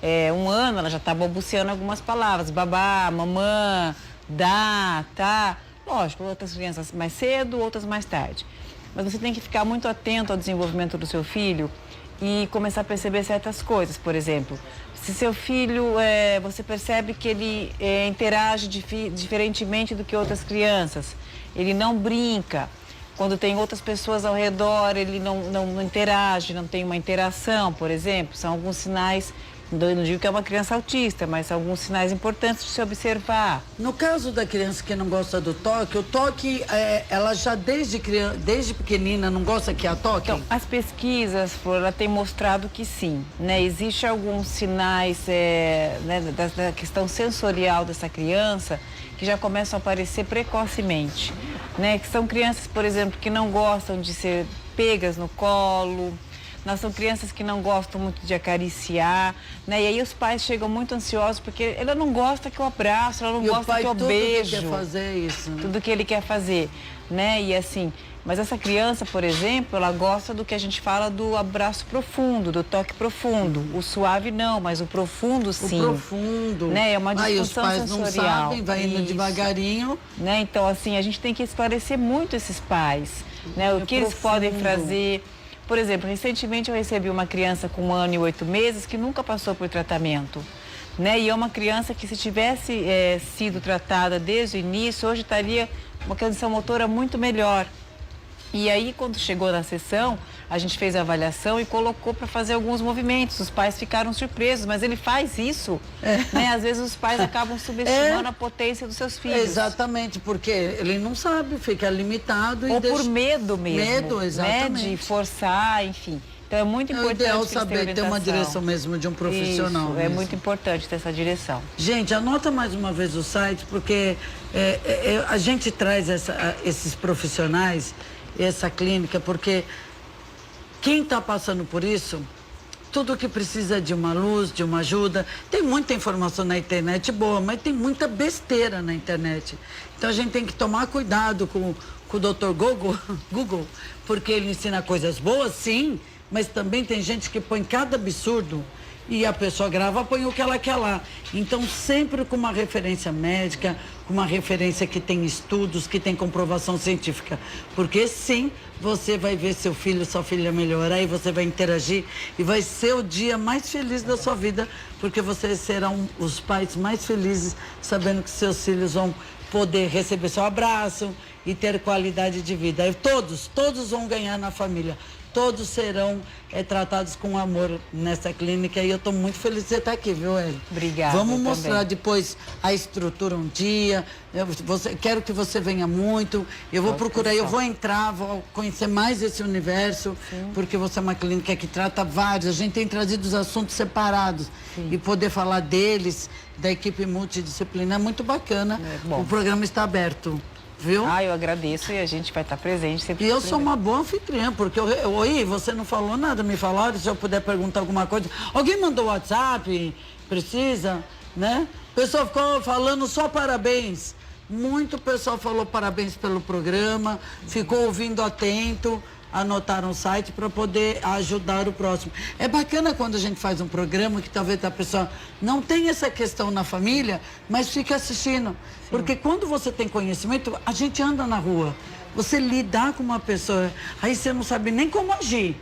1 ano, ela já está balbuciando algumas palavras, babá, mamã, dá, tá. Lógico, outras crianças mais cedo, outras mais tarde. Mas você tem que ficar muito atento ao desenvolvimento do seu filho e começar a perceber certas coisas. Por exemplo, se seu filho, você percebe que ele interage diferentemente do que outras crianças, ele não brinca, quando tem outras pessoas ao redor, ele não interage, não tem uma interação, por exemplo, são alguns sinais Não digo que é uma criança autista, mas alguns sinais importantes de se observar. No caso da criança que não gosta do toque, o toque, ela já desde pequenina não gosta que a toque? Então, as pesquisas, Flor, ela tem mostrado que sim, né? Existem alguns sinais né, da questão sensorial dessa criança que já começam a aparecer precocemente, né? Que são crianças, por exemplo, que não gostam de ser pegas no colo. São crianças que não gostam muito de acariciar, né? E aí os pais chegam muito ansiosos porque ela não gosta que eu abraço, ela não gosta que eu beijo. Tudo que quer fazer isso. Né? Tudo que ele quer fazer, né? E assim, mas essa criança, por exemplo, ela gosta do que a gente fala do abraço profundo, do toque profundo. O suave não, mas o profundo sim. O profundo. Né? É uma disfunção aí os pais sensorial. não sabem, vai indo devagarinho. Né? Então, assim, a gente tem que esclarecer muito esses pais, né? O que eles podem fazer. Por exemplo, recentemente eu recebi uma criança com 1 ano e 8 meses que nunca passou por tratamento, né? E é uma criança que se tivesse sido tratada desde o início, hoje estaria uma condição motora muito melhor. E aí, quando chegou na sessão, a gente fez a avaliação e colocou para fazer alguns movimentos. Os pais ficaram surpresos, mas ele faz isso, né? Às vezes os pais acabam subestimando a potência dos seus filhos. Exatamente, porque ele não sabe, fica limitado. Ou por medo mesmo. Medo, exatamente. Né? De forçar, enfim. Então é muito importante. É ideal saber ter uma direção mesmo de um profissional. Isso, é muito importante ter essa direção. Gente, anota mais uma vez o site, porque a gente traz esses profissionais, essa clínica, porque quem está passando por isso, tudo que precisa de uma luz, de uma ajuda, tem muita informação na internet boa, mas tem muita besteira na internet. Então a gente tem que tomar cuidado com o Dr. Google, porque ele ensina coisas boas, sim, mas também tem gente que põe cada absurdo e a pessoa grava, põe o que ela quer lá. Então, sempre com uma referência médica, com uma referência que tem estudos, que tem comprovação científica. Porque, sim, você vai ver seu filho, sua filha melhorar e você vai interagir e vai ser o dia mais feliz da sua vida, porque vocês serão os pais mais felizes sabendo que seus filhos vão poder receber seu abraço e ter qualidade de vida. E todos vão ganhar na família. Todos serão tratados com amor nessa clínica e eu estou muito feliz de você estar aqui, viu, Eli? Obrigada. Vamos mostrar também. Depois a estrutura um dia. Quero que você venha muito. Eu vou procurar, eu vou entrar, vou conhecer mais esse universo, porque você é uma clínica que trata vários. A gente tem trazido os assuntos separados e poder falar deles, da equipe multidisciplinar, é muito bacana. O programa está aberto. Viu? Eu agradeço e a gente vai estar presente sempre. E eu sou uma boa anfitriã, porque oi, você não falou nada, me falaram, se eu puder perguntar alguma coisa. Alguém mandou WhatsApp? Precisa, né? O pessoal ficou falando só parabéns. Muito pessoal falou parabéns pelo programa, ficou ouvindo atento, anotaram o site para poder ajudar o próximo. É bacana quando a gente faz um programa que talvez a pessoa não tenha essa questão na família, mas fica assistindo. Porque quando você tem conhecimento, a gente anda na rua, você lidar com uma pessoa, aí você não sabe nem como agir.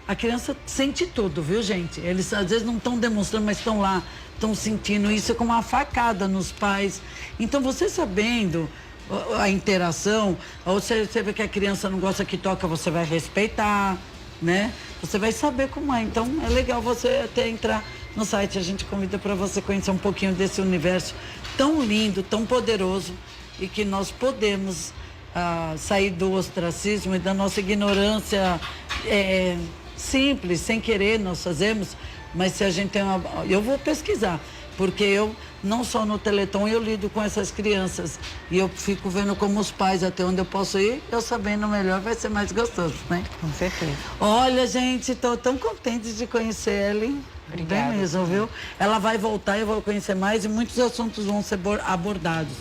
A criança sente tudo, viu, gente? Eles às vezes não estão demonstrando, mas estão lá, estão sentindo isso como uma facada nos pais. Então, você sabendo a interação, ou você vê que a criança não gosta que toca, você vai respeitar, né? Você vai saber como é. Então, é legal você até entrar no site. A gente convida para você conhecer um pouquinho desse universo tão lindo, tão poderoso e que nós podemos sair do ostracismo e da nossa ignorância simples, sem querer, nós fazemos, mas se a gente tem uma... Eu vou pesquisar, porque eu, não só no Teleton, eu lido com essas crianças e eu fico vendo como os pais, até onde eu posso ir, eu sabendo melhor, vai ser mais gostoso, né? Com certeza. Olha, gente, estou tão contente de conhecer ela, hein? Obrigada. Bem mesmo, viu? Ela vai voltar, eu vou conhecer mais e muitos assuntos vão ser abordados.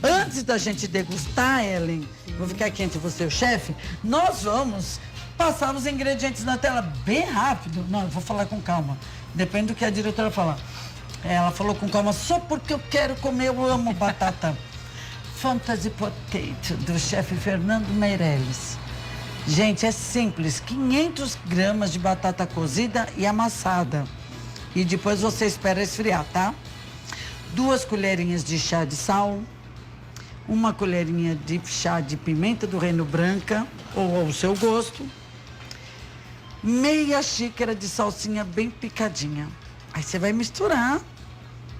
Antes da gente degustar, Ellen, vou ficar aqui entre você e o chefe, nós vamos passar os ingredientes na tela bem rápido. Não, eu vou falar com calma. Depende do que a diretora falar. Ela falou com calma, só porque eu quero comer, eu amo batata. Fantasy Potato, do chefe Fernando Meirelles. Gente, é simples, 500 gramas de batata cozida e amassada. E depois você espera esfriar, tá? 2 colherinhas de chá de sal, 1 colherinha de chá de pimenta do reino branca, ou ao seu gosto, meia xícara de salsinha bem picadinha. Aí você vai misturar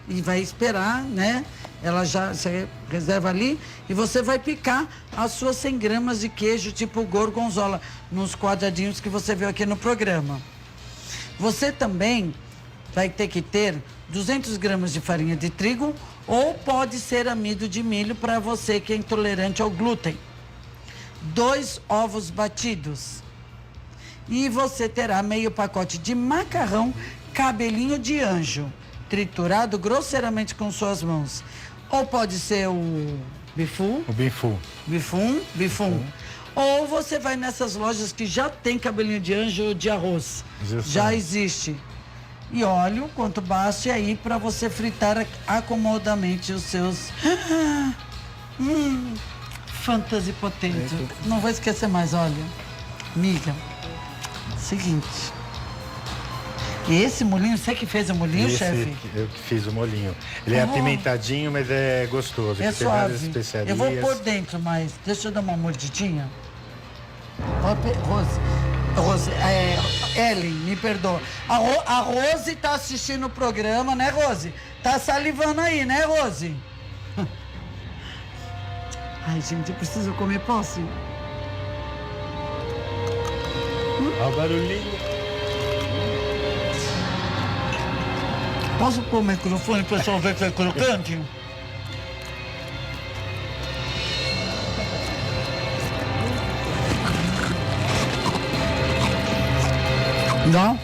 e vai esperar, né? Ela já, você reserva ali e você vai picar as suas 100 gramas de queijo tipo gorgonzola nos quadradinhos que você viu aqui no programa. Você também vai ter que ter 200 gramas de farinha de trigo ou pode ser amido de milho para você que é intolerante ao glúten. 2 ovos batidos. E você terá meio pacote de macarrão cabelinho de anjo, triturado grosseiramente com suas mãos. Ou pode ser o bifu. O bifu. Bifum. Ou você vai nessas lojas que já tem cabelinho de anjo de arroz. Justamente. Já existe. E óleo, quanto basta, e aí para você fritar acomodamente os seus... fantasy potente. Não vou esquecer mais, olha. Amiga, seguinte. Esse molinho, você que fez o molinho, chefe? Eu que fiz o molinho. Ele é apimentadinho, mas é gostoso. É tem várias suave. especiarias. Eu vou pôr dentro, mas deixa eu dar uma mordidinha. Rose, Ellen, me perdoa. A Rose tá assistindo o programa, né, Rose? Tá salivando aí, né, Rose? Ai, gente, eu preciso comer, posso? Olha o barulhinho. Posso pôr o microfone para o pessoal ver que é crocante? Não?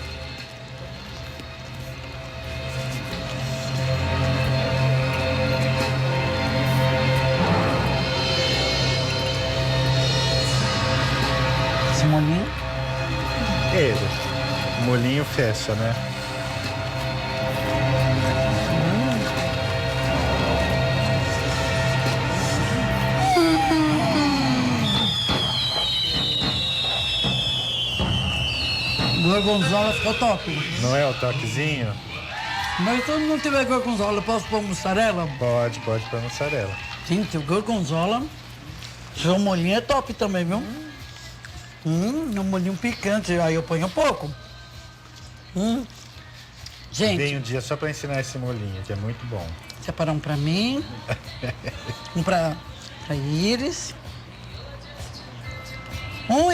Esse molinho? O molinho fecha, né? Gorgonzola ficou top. Não é o toquezinho? Mas se eu não tiver gorgonzola, eu posso pôr mussarela? Pode pôr mussarela. Gente, o gorgonzola, seu molinho é top também, viu? Um molinho picante, aí eu ponho um pouco. Gente, Vem um dia só pra ensinar esse molinho, que é muito bom. separar um pra mim, um pra Iris.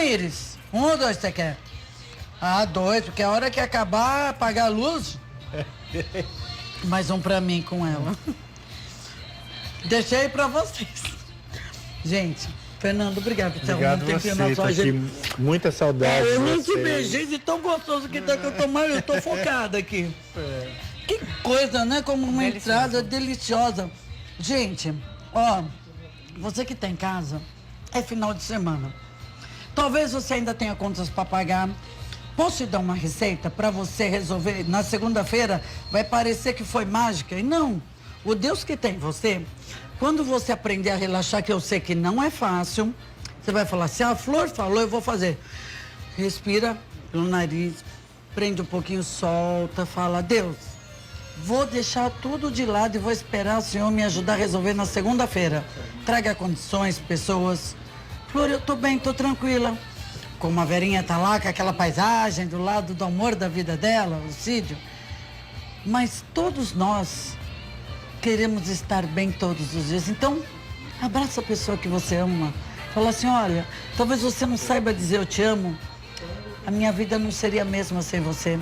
Iris. 1 ou 2 você quer? 2, porque a hora que acabar, apagar a luz, mais um pra mim com ela. Deixei pra vocês. Gente, Fernando, obrigado por ter Obrigado você, tá aqui, muita saudade eu de não te você. beijei de tão gostoso que tá que eu tô focada aqui. Que coisa, né? Como uma entrada deliciosa. Gente, ó, você que tá em casa, é final de semana. Talvez você ainda tenha contas para pagar. Posso te dar uma receita para você resolver? Na segunda-feira vai parecer que foi mágica. E não. O Deus que tem em você, quando você aprender a relaxar, que eu sei que não é fácil, você vai falar assim, a Flor falou, eu vou fazer. Respira pelo nariz, prende um pouquinho, solta, fala, Deus, vou deixar tudo de lado e vou esperar o Senhor me ajudar a resolver na segunda-feira. Traga condições, pessoas. Flor, eu tô bem, tô tranquila. Como a Verinha tá lá, com aquela paisagem do lado do amor da vida dela, o Cídio. Mas todos nós queremos estar bem todos os dias. Então, abraça a pessoa que você ama. Fala assim, olha, talvez você não saiba dizer eu te amo. A minha vida não seria a mesma sem você.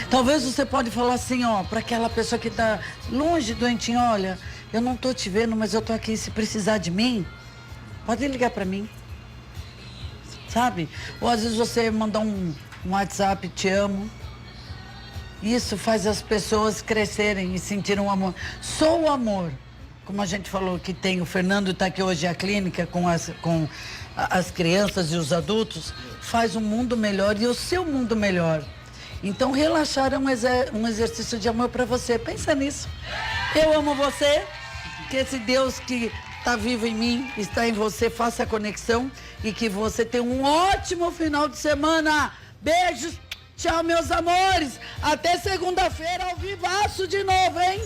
Talvez você pode falar assim, ó, para aquela pessoa que tá longe, doentinha, olha, eu não tô te vendo, mas eu tô aqui, se precisar de mim, pode ligar para mim. Sabe? Ou às vezes você mandar um WhatsApp, te amo. Isso faz as pessoas crescerem e sentirem um amor. Só o amor, como a gente falou que tem, o Fernando está aqui hoje à clínica com as crianças e os adultos, faz um mundo melhor e o seu mundo melhor. Então relaxar é um exercício de amor para você. Pensa nisso. Eu amo você, que esse Deus que está vivo em mim, está em você, faça a conexão e que você tenha um ótimo final de semana. Beijos, tchau, meus amores. Até segunda-feira, ao vivaço de novo, hein?